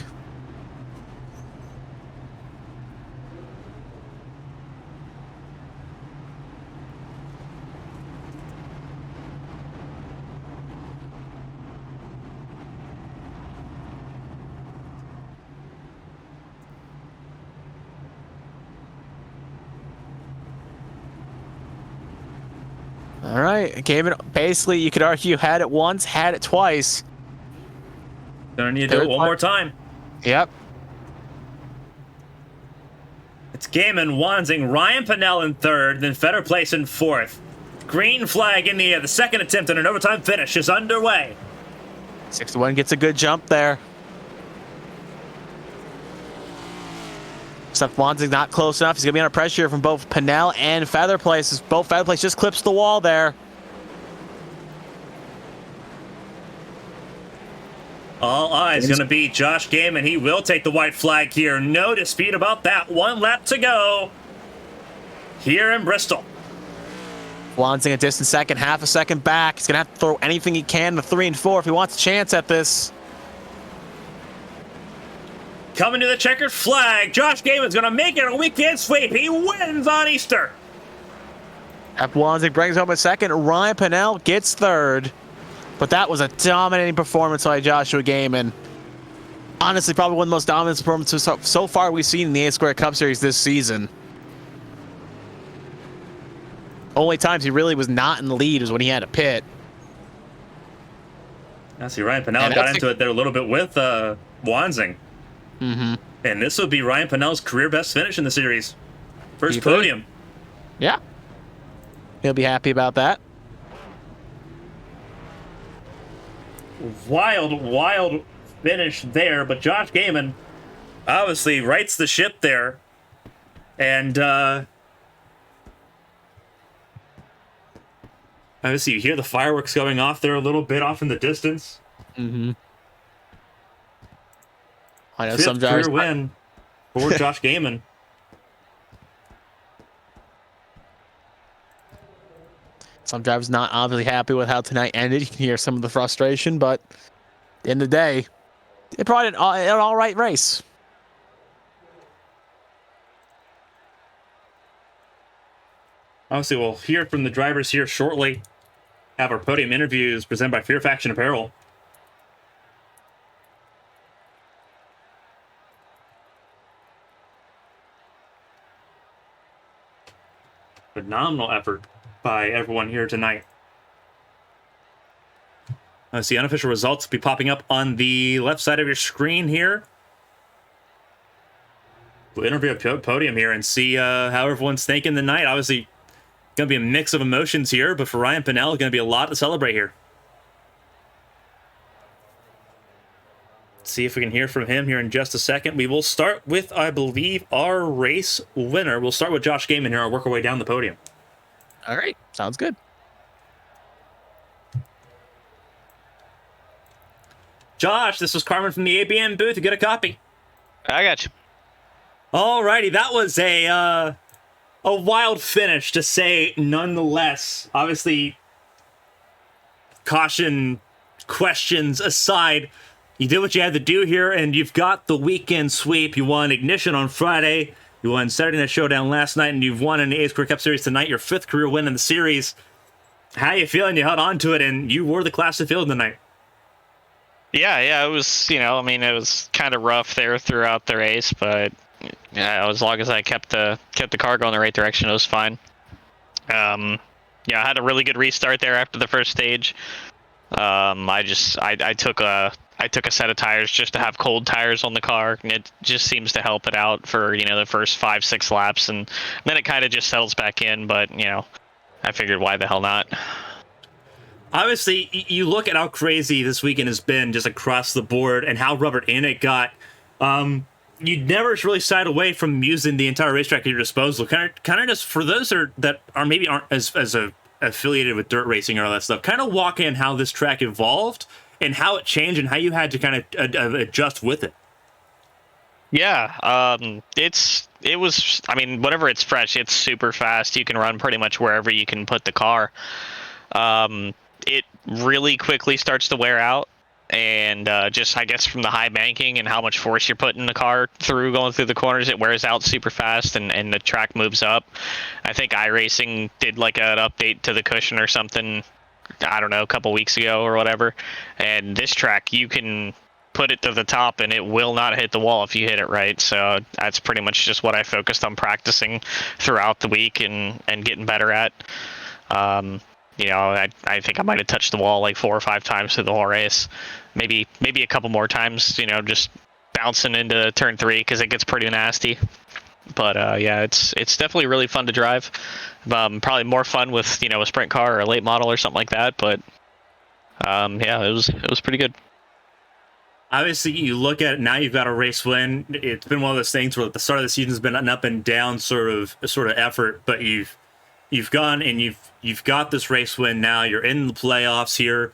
All right, Gaiman, basically, you could argue had it once, had it twice. Gonna need to do it one more time. Yep. It's Gaiman, Wansing, Ryan Pinnell in third, then Fetter Place in fourth. Green flag in the air. The second attempt at an overtime finish is underway. 61 gets a good jump there. Except Wansing's not close enough. He's going to be under pressure from both Pinnell and Feather Place. Both Feather Place just clips the wall there. All eyes going to be Josh Gaiman. He will take the white flag here. No dispute about that. One lap to go here in Bristol. Wansing a distant second, half a second back. He's going to have to throw anything he can to 3 and 4 if he wants a chance at this. Coming to the checkered flag. Josh Gaiman's going to make it a weekend sweep. He wins on Easter. After Wansing brings home a second, Ryan Pinnell gets third. But that was a dominating performance by Joshua Gaiman. Honestly, probably one of the most dominant performances so far we've seen in the A-Square Cup Series this season. Only times he really was not in the lead was when he had a pit. I see Ryan Pinnell got into it there a little bit with Wansing. Mm-hmm. And this would be Ryan Pinnell's career best finish in the series. First podium. Yeah. He'll be happy about that. Wild finish there, but Josh Gaiman obviously rights the ship there. And Obviously, you hear the fireworks going off there a little bit off in the distance. Mm-hmm. I know Fifth some drivers. career win for Josh Gaiman. Some drivers not obviously happy with how tonight ended. You can hear some of the frustration, but at the end of the day, it probably an all right race. Obviously, we'll hear from the drivers here shortly. Have our podium interviews presented by Fear Faction Apparel. Phenomenal effort by everyone here tonight. Let's see, unofficial results will be popping up on the left side of your screen here. We'll interview a podium here and see how everyone's thinking the night. Obviously, going to be a mix of emotions here, but for Ryan Pinnell, going to be a lot to celebrate here. Let's see if we can hear from him here in just a second. We will start with, I believe, our race winner. We'll start with Josh Gaiman here. I'll work our way down the podium. All right, sounds good. Josh, this is Carmen from the ABN booth. You get a copy. I got you. Alrighty, that was a wild finish, to say nonetheless. Obviously, caution questions aside, you did what you had to do here, and you've got the weekend sweep. You won Ignition on Friday. You won Saturday Night Showdown last night, and you've won in the A's Career Cup Series tonight, your 5th career win in the series. How you feeling? You held on to it, and you were the class of field tonight. Yeah, it was, it was kind of rough there throughout the race, but as long as I kept the car going the right direction, it was fine. I had a really good restart there after the first stage. I took a set of tires just to have cold tires on the car, and it just seems to help it out for the first 5-6 laps, and then it kind of just settles back in. But I figured, why the hell not? Obviously, you look at how crazy this weekend has been just across the board and how rubbered in it got. You never really shied away from using the entire racetrack at your disposal. Kind of just for those that maybe aren't as affiliated with dirt racing or all that stuff. Kind of walk in how this track evolved and how it changed and how you had to kind of adjust with it. Yeah, it was. I mean, whenever it's fresh, it's super fast. You can run pretty much wherever you can put the car. It really quickly starts to wear out, and just, I guess, from the high banking and how much force you're putting the car through going through the corners, it wears out super fast, and the track moves up. I think iRacing did like an update to the cushion or something, I don't know, a couple weeks ago or whatever, and this track, you can put it to the top and it will not hit the wall if you hit it right. So that's pretty much just what I focused on practicing throughout the week and getting better at. I think I might have touched the wall like 4 or 5 times through the whole race. Maybe a couple more times, just bouncing into turn 3 because it gets pretty nasty. But it's definitely really fun to drive. Probably more fun with a sprint car or a late model or something like that. But it was pretty good. Obviously, you look at it now. You've got a race win. It's been one of those things where at the start of the season's been an up and down sort of effort, but you've gone and you've got this race win now. You're in the playoffs here.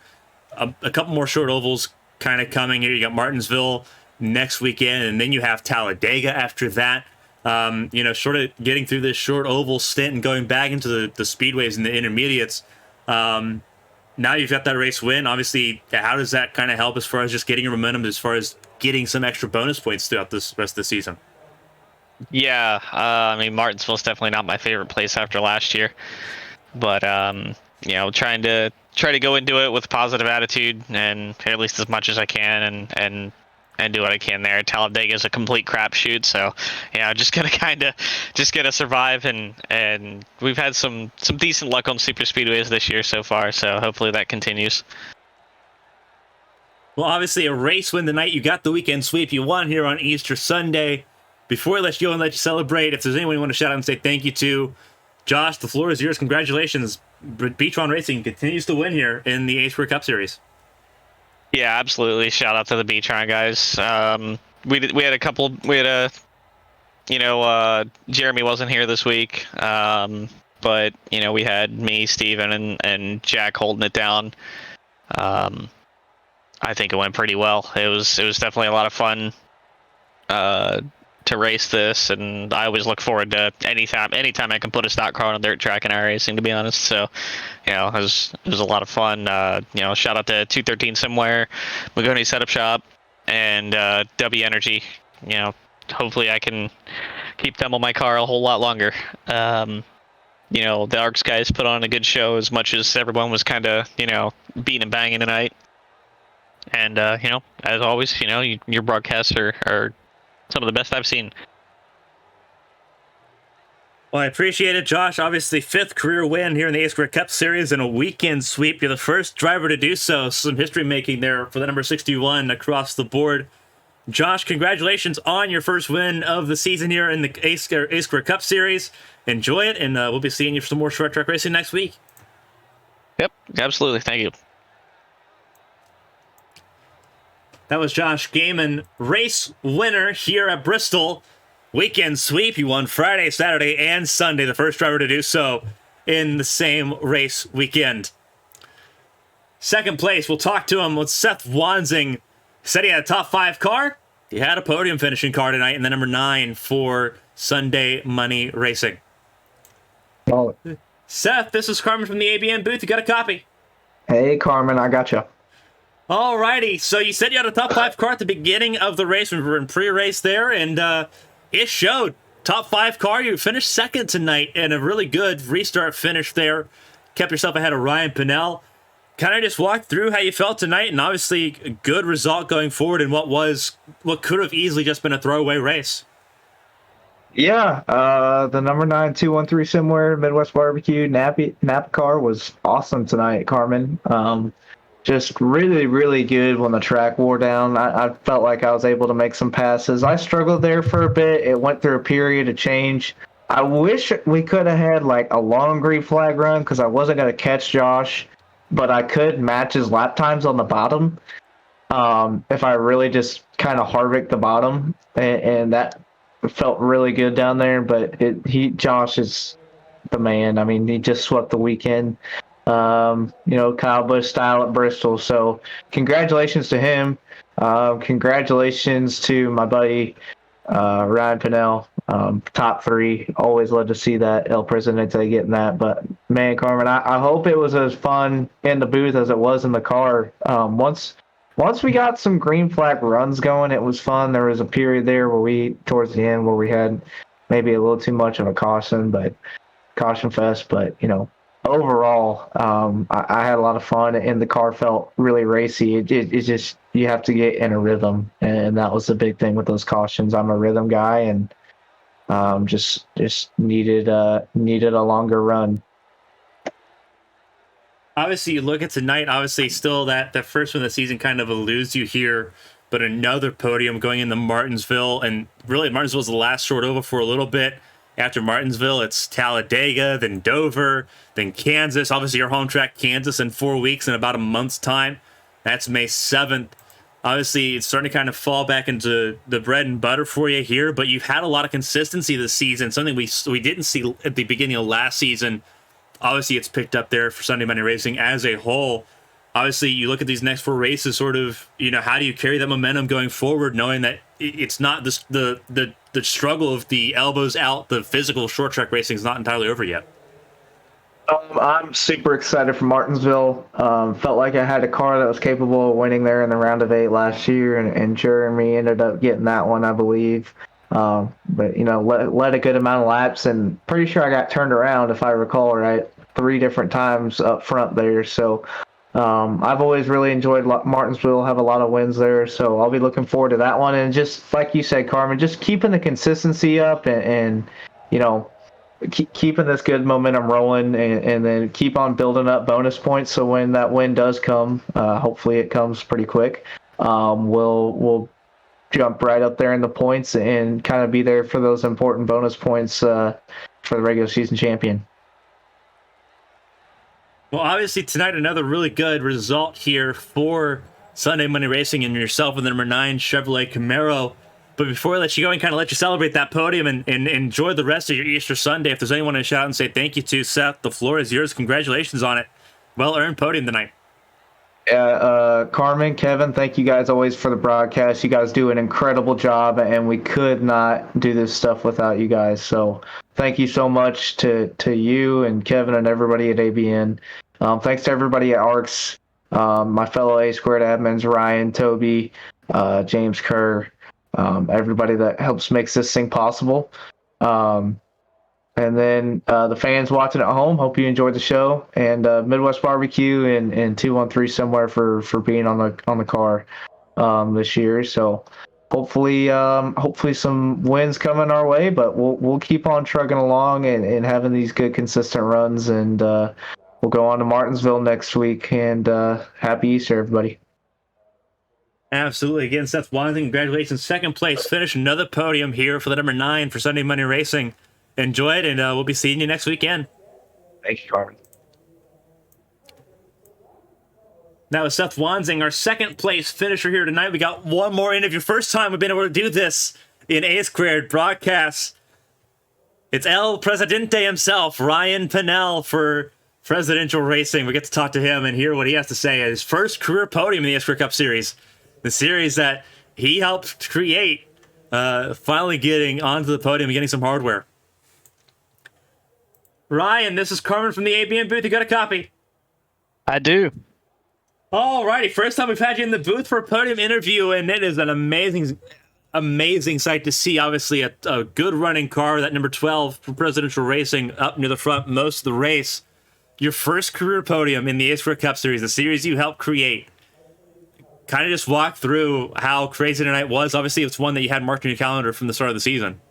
A couple more short ovals kind of coming here. You got Martinsville next weekend, and then you have Talladega after that. Sort of getting through this short oval stint and going back into the speedways and the intermediates. Now you've got that race win. Obviously, how does that kind of help as far as just getting your momentum, as far as getting some extra bonus points throughout this rest of the season? Yeah, Martinsville's definitely not my favorite place after last year, but trying to go into it with a positive attitude and at least as much as I can and do what I can there. Talladega is a complete crapshoot, so just gonna survive and we've had some decent luck on super speedways this year so far, so hopefully that continues. Well, obviously a race win tonight. You got the weekend sweep. You won here on Easter Sunday. Before I let you go and let you celebrate, if there's anyone you want to shout out and say thank you to, Josh, the floor is yours. Congratulations. Beachron Racing continues to win here in the Ace Career Cup Series. Yeah, absolutely. Shout out to the Beachron guys. Jeremy wasn't here this week. but we had me, Steven, and Jack holding it down. I think it went pretty well. It was definitely a lot of fun to race this, and I always look forward to anytime I can put a stock car on a dirt track in iRacing, to be honest. So, it was a lot of fun. Shout out to 213 Somewhere, Magoni Setup Shop, and W Energy. Hopefully I can keep them on my car a whole lot longer. The ARCS guys put on a good show, as much as everyone was kind of, beating and banging tonight. And, as always, your broadcasts are some of the best I've seen. Well, I appreciate it, Josh. Obviously, 5th career win here in the A-Square Cup Series and a weekend sweep. You're the first driver to do so. Some history making there for the number 61 across the board. Josh, congratulations on your first win of the season here in the A-Square Cup Series. Enjoy it, and we'll be seeing you for some more short track racing next week. Yep, absolutely. Thank you. That was Josh Gaiman, race winner here at Bristol. Weekend sweep. He won Friday, Saturday, and Sunday. The first driver to do so in the same race weekend. Second place, we'll talk to him with Seth Wansing. Said he had a top 5 car. He had a podium finishing car tonight in the number 9 for Sunday Money Racing. Solid. Seth, this is Carmen from the ABN booth. You got a copy? Hey, Carmen, I got you. Alrighty, so you said you had a top 5 car at the beginning of the race. We were in pre-race there, and it showed. Top 5 car, you finished second tonight, and a really good restart finish there. Kept yourself ahead of Ryan Pinnell. Kind of just walk through how you felt tonight, and obviously a good result going forward in what could have easily just been a throwaway race. Yeah, the number 9 213 Somewhere Midwest Barbecue Napa car was awesome tonight, Carmen. Just really, really good when the track wore down. I felt like I was able to make some passes. I struggled there for a bit. It went through a period of change. I wish we could have had like a long green flag run because I wasn't going to catch Josh, but I could match his lap times on the bottom if I really just kind of harvicked the bottom, and that felt really good down there. But Josh is the man. I mean, he just swept the weekend. Kyle Busch style at Bristol. So congratulations to him. Congratulations to my buddy Ryan Pinnell. Top 3. Always love to see that El Presidente getting that. But man, Carmen, I hope it was as fun in the booth as it was in the car. Once we got some green flag runs going, it was fun. There was a period there towards the end where we had maybe a little too much of a caution fest, but overall, I had a lot of fun, and the car felt really racy. It just, you have to get in a rhythm, and that was the big thing with those cautions. I'm a rhythm guy, and just needed a longer run. Obviously, you look at tonight, obviously still that the first one of the season kind of eludes you here, but another podium going into Martinsville, and really Martinsville's the last short over for a little bit. After Martinsville, it's Talladega, then Dover, then Kansas. Obviously, your home track, Kansas, in 4 weeks, in about a month's time. That's May 7th. Obviously, it's starting to kind of fall back into the bread and butter for you here, but you've had a lot of consistency this season, something we didn't see at the beginning of last season. Obviously, it's picked up there for Sunday Money Racing as a whole. Obviously, you look at these next 4 races, sort of, how do you carry that momentum going forward, knowing that it's not the struggle of the elbows out, the physical short track racing is not entirely over yet? I'm super excited for Martinsville. Felt like I had a car that was capable of winning there in the round of 8 last year, and Jeremy ended up getting that one, I believe. But led a good amount of laps, and pretty sure I got turned around, if I recall right, 3 different times up front there. So I've always really enjoyed Martinsville, have a lot of wins there, so I'll be looking forward to that one. And just like you said, Carmen, just keeping the consistency up and keeping this good momentum rolling, and then keep on building up bonus points, so when that win does come, hopefully it comes pretty quick, we'll jump right up there in the points and kind of be there for those important bonus points for the regular season champion. Well, obviously tonight, another really good result here for Sunday Money Racing, and yourself with the number 9 Chevrolet Camaro. But before I let you go and kind of let you celebrate that podium and enjoy the rest of your Easter Sunday, if there's anyone to shout out and say thank you to, Seth, the floor is yours. Congratulations on it. Well-earned podium tonight. Yeah, Carmen, Kevin, thank you guys always for the broadcast. You guys do an incredible job, and we could not do this stuff without you guys. So thank you so much to you and Kevin and everybody at ABN. Thanks to everybody at ARCS, my fellow A-Squared admins, Ryan, Toby, James Kerr, everybody that helps makes this thing possible. And then the fans watching at home, hope you enjoyed the show. And Midwest Barbecue and 213 somewhere for being on the car this year. So hopefully some wins coming our way, but we'll keep on trucking along and having these good consistent runs. And we'll go on to Martinsville next week. And happy Easter, everybody. Absolutely. Again, Seth Wanting, congratulations. Second place finish, another podium here for the number 9 for Sunday Money Racing. Enjoy it, and we'll be seeing you next weekend. Thank you, Carmen. That was Seth Wanzing, our second place finisher here tonight. We got one more interview. First time we've been able to do this in A-Squared broadcasts. It's El Presidente himself, Ryan Pinnell for Presidential Racing. We get to talk to him and hear what he has to say. His first career podium in the A-Squared Cup Series. The series that he helped create, finally getting onto the podium and getting some hardware. Ryan, this is Carmen from the ABN booth. You got a copy? I do. Alrighty, first time we've had you in the booth for a podium interview, and it is an amazing sight to see. Obviously, a good running car, that number 12 from Presidential Racing, up near the front most of the race. Your first career podium in the A-Squared Cup Series, the series you helped create. Kind of just walk through how crazy tonight was. Obviously, it's one that you had marked on your calendar from the start of the season.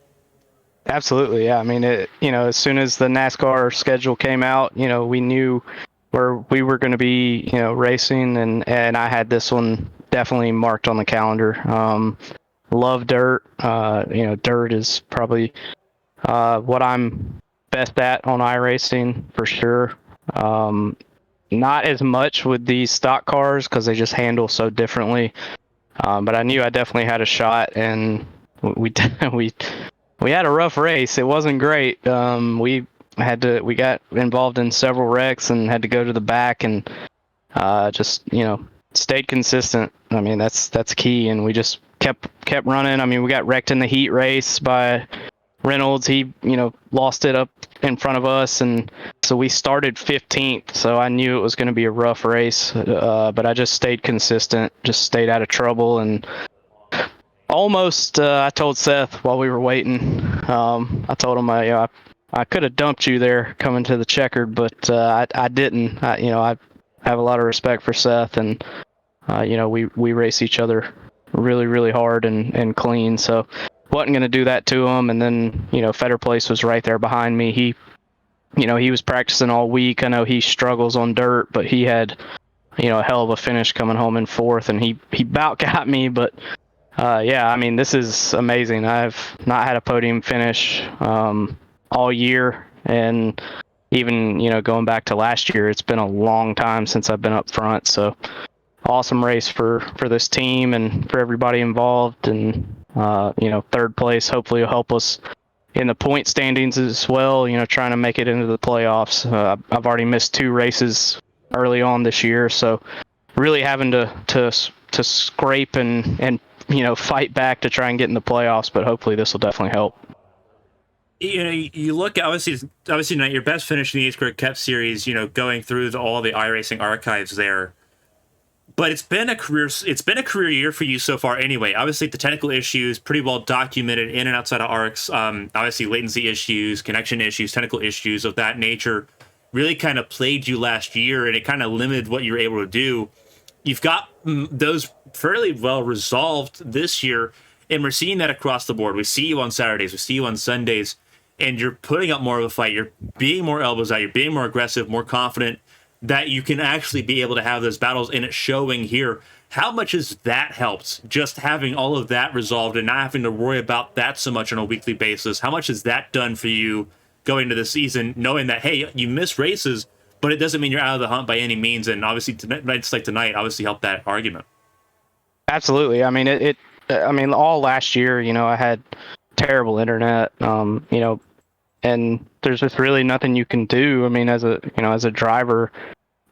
Absolutely, yeah. I mean, as soon as the NASCAR schedule came out, we knew where we were going to be, racing, and I had this one definitely marked on the calendar. Love dirt. Dirt is probably what I'm best at on iRacing for sure. Not as much with these stock cars because they just handle so differently. But I knew I definitely had a shot, and we had a rough race. It wasn't great. We got involved in several wrecks and had to go to the back and just stayed consistent. I mean, that's key, and we just kept running. I mean, we got wrecked in the heat race by Reynolds. He lost it up in front of us, and so we started 15th. So I knew it was going to be a rough race, but I just stayed consistent, just stayed out of trouble, and almost, I told Seth while we were waiting, I told him I could have dumped you there coming to the checkered, but I didn't. I have a lot of respect for Seth, and we race each other really, really hard and clean. So wasn't going to do that to him. And then Fetter Place was right there behind me. He was practicing all week. I know he struggles on dirt, but he had a hell of a finish coming home in 4th, and he about got me, but. Yeah, I mean, this is amazing. I've not had a podium finish all year, and even, going back to last year, it's been a long time since I've been up front. So awesome race for this team and for everybody involved. And, 3rd place hopefully will help us in the point standings as well, trying to make it into the playoffs. I've already missed 2 races early on this year, so really having to scrape and fight back to try and get in the playoffs, but hopefully this will definitely help. You look at obviously tonight, your best finish in the A-Squared Cup Series, going through all the iRacing archives there. But it's been a career year for you so far anyway. Obviously the technical issues pretty well documented in and outside of ARCS. Obviously latency issues, connection issues, technical issues of that nature really kind of plagued you last year, and it kind of limited what you were able to do. You've got those fairly well resolved this year, and we're seeing that across the board. We see you on Saturdays, we see you on Sundays, and you're putting up more of a fight. You're being more elbows out, you're being more aggressive, more confident that you can actually be able to have those battles, and it's showing here. How much has that helped, just having all of that resolved and not having to worry about that so much on a weekly basis? How much has that done for you going into the season, knowing that, hey, you miss races, but it doesn't mean you're out of the hunt by any means, and obviously nights like tonight obviously helped that argument. Absolutely. I mean, it I mean, all last year, I had terrible internet, and there's just really nothing you can do. I mean, as a driver,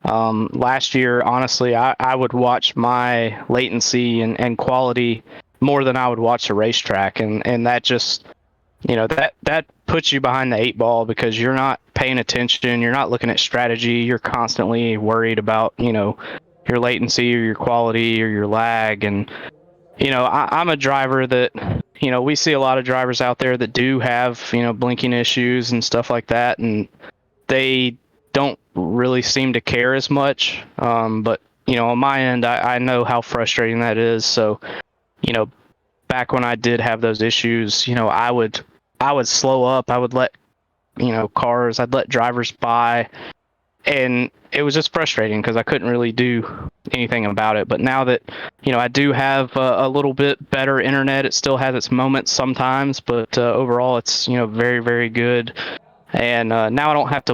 last year, honestly, I would watch my latency and quality more than I would watch a racetrack, and that just, that puts you behind the 8 ball because you're not paying attention, you're not looking at strategy, you're constantly worried about, your latency or your quality or your lag. And I'm a driver that, we see a lot of drivers out there that do have, blinking issues and stuff like that, and they don't really seem to care as much. But, on my end, I know how frustrating that is. So, back when I did have those issues, I would slow up. I would let, I'd let drivers by, and it was just frustrating because I couldn't really do anything about it. But now that, I do have a little bit better internet, it still has its moments sometimes, but overall it's, very, very good. And now I don't have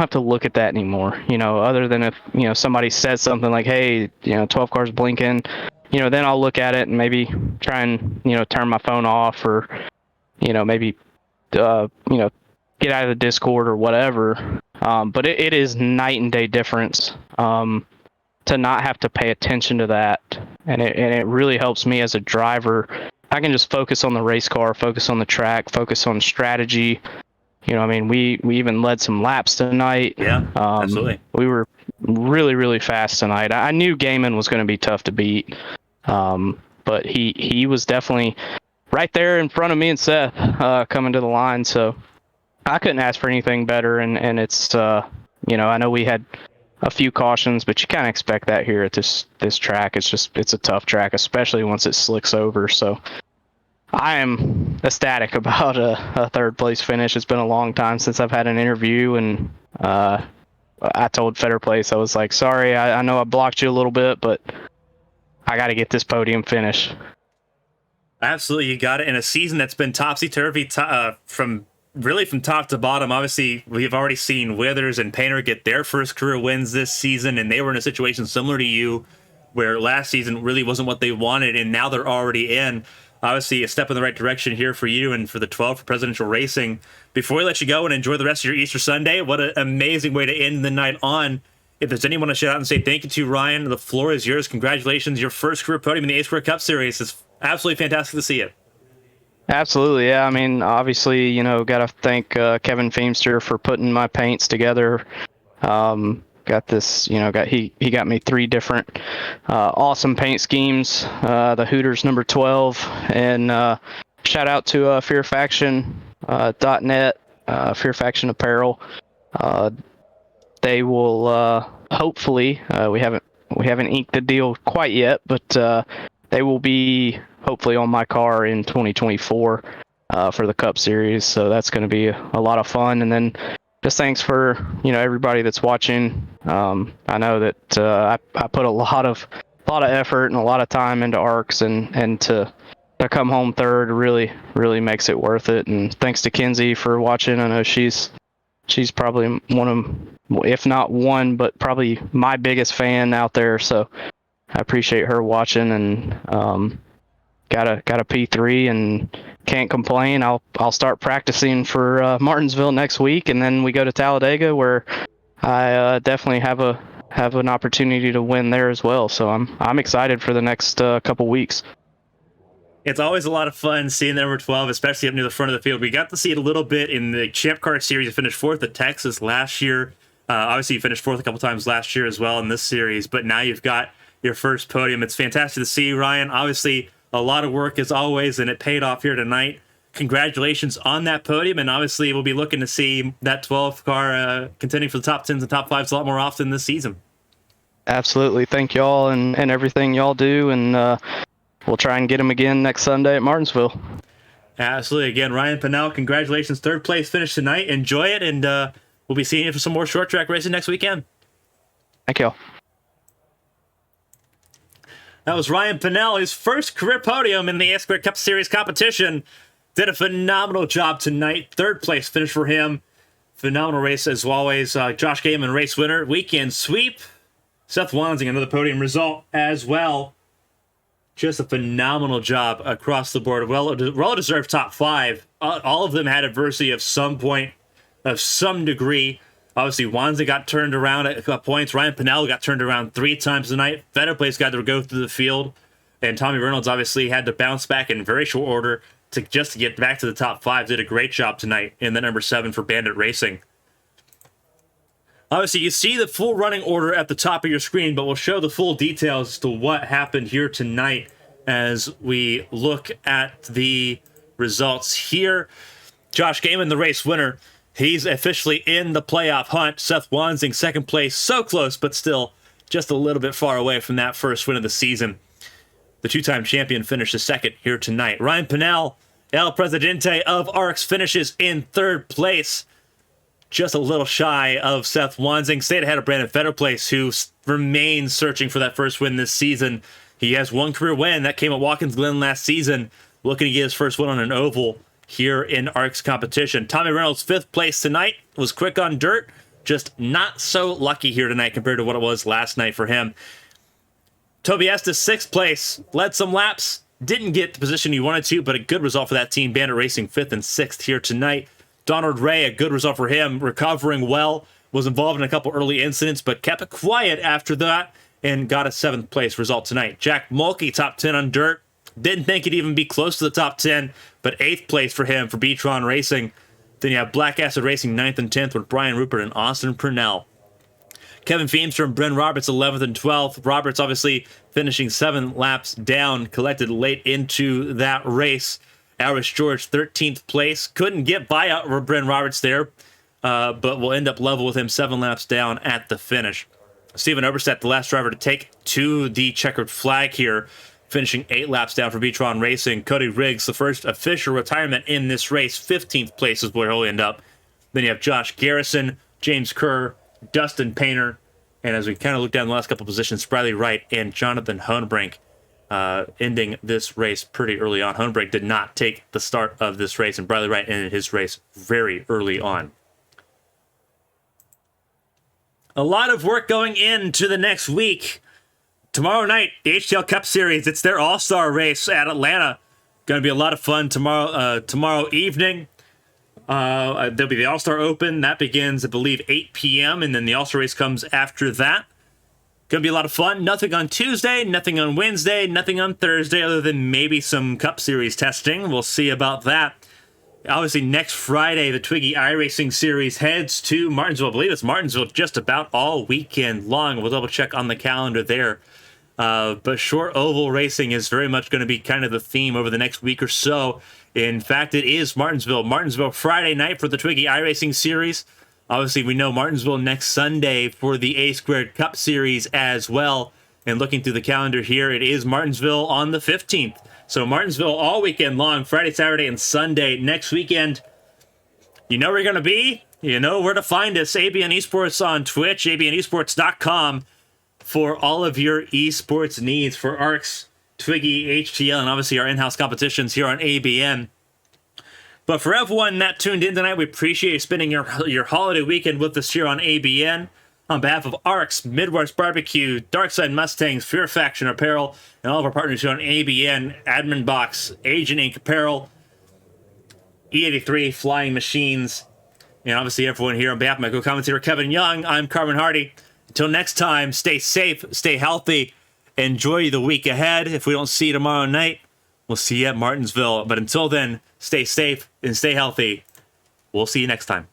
to look at that anymore, other than if, somebody says something like, hey, 12 cars blinking, then I'll look at it and maybe try and, turn my phone off, or, maybe, get out of the Discord or whatever. But it is night and day difference to not have to pay attention to that. And it really helps me as a driver. I can just focus on the race car, focus on the track, focus on strategy. We even led some laps tonight. Yeah, absolutely. We were really, really fast tonight. I knew Gaiman was going to be tough to beat, but he was definitely right there in front of me and Seth coming to the line. So I couldn't ask for anything better. And it's, I know we had a few cautions, but you kind of expect that here at this track. It's a tough track, especially once it slicks over. So I am ecstatic about a third place finish. It's been a long time since I've had an interview, and I told Fetter Place, I was like, sorry, I know I blocked you a little bit, but I got to get this podium finish. Absolutely, you got it. In a season that's been topsy-turvy from top to bottom. Obviously, we've already seen Withers and Painter get their first career wins this season, and they were in a situation similar to you, where last season really wasn't what they wanted, and now they're already in. Obviously, a step in the right direction here for you and for the 12 for Presidential Racing. Before we let you go and enjoy the rest of your Easter Sunday, what an amazing way to end the night on. If there's anyone to shout out and say thank you to, Ryan, the floor is yours. Congratulations, your first career podium in the A-Square Cup Series. It's absolutely fantastic to see it. Absolutely, yeah. I mean, obviously, got to thank Kevin Feemster for putting my paints together. Got this, he got me 3 different awesome paint schemes. The Hooters number 12, and shout out to fearfaction.net, Fear Faction Apparel. They will hopefully, we haven't inked the deal quite yet, but they will be hopefully on my car in 2024 for the Cup Series. So that's going to be a lot of fun. And then just thanks for everybody that's watching. I know that I put a lot of effort and a lot of time into ARCS, and to come home third really makes it worth it. And thanks to Kinsey for watching. I know she's probably one of, if not one, but probably my biggest fan out there. So I appreciate her watching, and got a P3 and can't complain. I'll start practicing for Martinsville next week, and then we go to Talladega, where I definitely have an opportunity to win there as well. So I'm excited for the next couple weeks. It's always a lot of fun seeing the number 12, especially up near the front of the field. We got to see it a little bit in the Champ Car Series. You finished 4th at Texas last year. Obviously, you finished 4th a couple times last year as well in this series, but now you've got your first podium. It's fantastic to see, Ryan. Obviously, a lot of work as always, and it paid off here tonight. Congratulations on that podium, and obviously we'll be looking to see that 12 car contending for the top 10s and top 5s a lot more often this season. Absolutely. Thank y'all and everything y'all do, and we'll try and get them again next Sunday at Martinsville. Absolutely. Again, Ryan Pennell, congratulations. 3rd place finish tonight. Enjoy it, and we'll be seeing you for some more short track racing next weekend. Thank y'all. That was Ryan Pennell, his first career podium in the A-Square Cup Series competition. Did a phenomenal job tonight. 3rd place finish for him. Phenomenal race as always. Josh Gaiman, race winner. Weekend sweep. Seth Wansing, another podium result as well. Just a phenomenal job across the board. Well-deserved top 5. All of them had adversity of some point, of some degree. Obviously, Wanza got turned around at a couple points. Ryan Pinnell got turned around 3 times tonight. Better Place got to go through the field. And Tommy Reynolds obviously had to bounce back in very short order to get back to the top 5. Did a great job tonight in the number 7 for Bandit Racing. Obviously, you see the full running order at the top of your screen, but we'll show the full details as to what happened here tonight as we look at the results here. Josh Gaiman, the race winner. He's officially in the playoff hunt. Seth Wansing, second place. So close, but still just a little bit far away from that first win of the season. The 2-time champion finishes second here tonight. Ryan Pinnell, El Presidente of ARCS, finishes in third place. Just a little shy of Seth Wansing. Stayed ahead of Brandon Fetterplace, who remains searching for that first win this season. He has one career win. That came at Watkins Glen last season. Looking to get his first win on an oval here in ARCS competition. Tommy Reynolds, 5th place tonight. Was quick on dirt. Just not so lucky here tonight compared to what it was last night for him. Toby Estes, 6th place. Led some laps. Didn't get the position he wanted to, but a good result for that team. Bandit Racing, 5th and 6th here tonight. Donald Ray, a good result for him, recovering well, was involved in a couple early incidents, but kept it quiet after that and got a 7th place result tonight. Jack Mulkey, top 10 on dirt. Didn't think he'd even be close to the top 10, but 8th place for him for Beatron Racing. Then you have Black Acid Racing 9th and 10th with Brian Rupert and Austin Purnell. Kevin Feemster and Bryn Roberts 11th and 12th. Roberts obviously finishing 7 laps down, collected late into that race. Irish George, 13th place. Couldn't get by Bryn Roberts there, but will end up level with him 7 laps down at the finish. Stephen Oberstedt, the last driver to take to the checkered flag here, finishing 8 laps down for Beatron Racing. Cody Riggs, the first official retirement in this race, 15th place is where he'll end up. Then you have Josh Garrison, James Kerr, Dustin Painter, and as we kind of look down the last couple positions, Bradley Wright and Jonathan Honebrink ending this race pretty early on. Honebrink did not take the start of this race, and Bradley Wright ended his race very early on. A lot of work going into the next week. Tomorrow night, the HTL Cup Series, it's their all-star race at Atlanta. Going to be a lot of fun tomorrow evening. There'll be the All-Star Open. That begins, I believe, 8 p.m., and then the All-Star race comes after that. Going to be a lot of fun. Nothing on Tuesday, nothing on Wednesday, nothing on Thursday, other than maybe some Cup Series testing. We'll see about that. Obviously, next Friday, the Twiggy iRacing Series heads to Martinsville. I believe it's Martinsville just about all weekend long. We'll double-check on the calendar there. But short oval racing is very much going to be kind of the theme over the next week or so. In fact, it is Martinsville. Martinsville Friday night for the Twiggy iRacing Series. Obviously, we know Martinsville next Sunday for the A-Squared Cup Series as well. And looking through the calendar here, it is Martinsville on the 15th. So Martinsville all weekend long, Friday, Saturday, and Sunday. Next weekend, you know where you're going to be. You know where to find us. ABN Esports on Twitch, abnesports.com for all of your esports needs for ARCS, Twiggy, HTL, and obviously our in-house competitions here on ABN. But for everyone that tuned in tonight, we appreciate you spending your holiday weekend with us here on ABN. On behalf of ARCS, Midwest Barbecue, Darkside Mustangs, Fear Faction Apparel, and all of our partners here on ABN, Admin Box, Agent Inc. Apparel, E83 Flying Machines, and obviously everyone here on behalf of my co-commentator Kevin Young, I'm Carmen Hardy. Until next time, stay safe, stay healthy, enjoy the week ahead. If we don't see you tomorrow night, we'll see you at Martinsville. But until then, stay safe and stay healthy. We'll see you next time.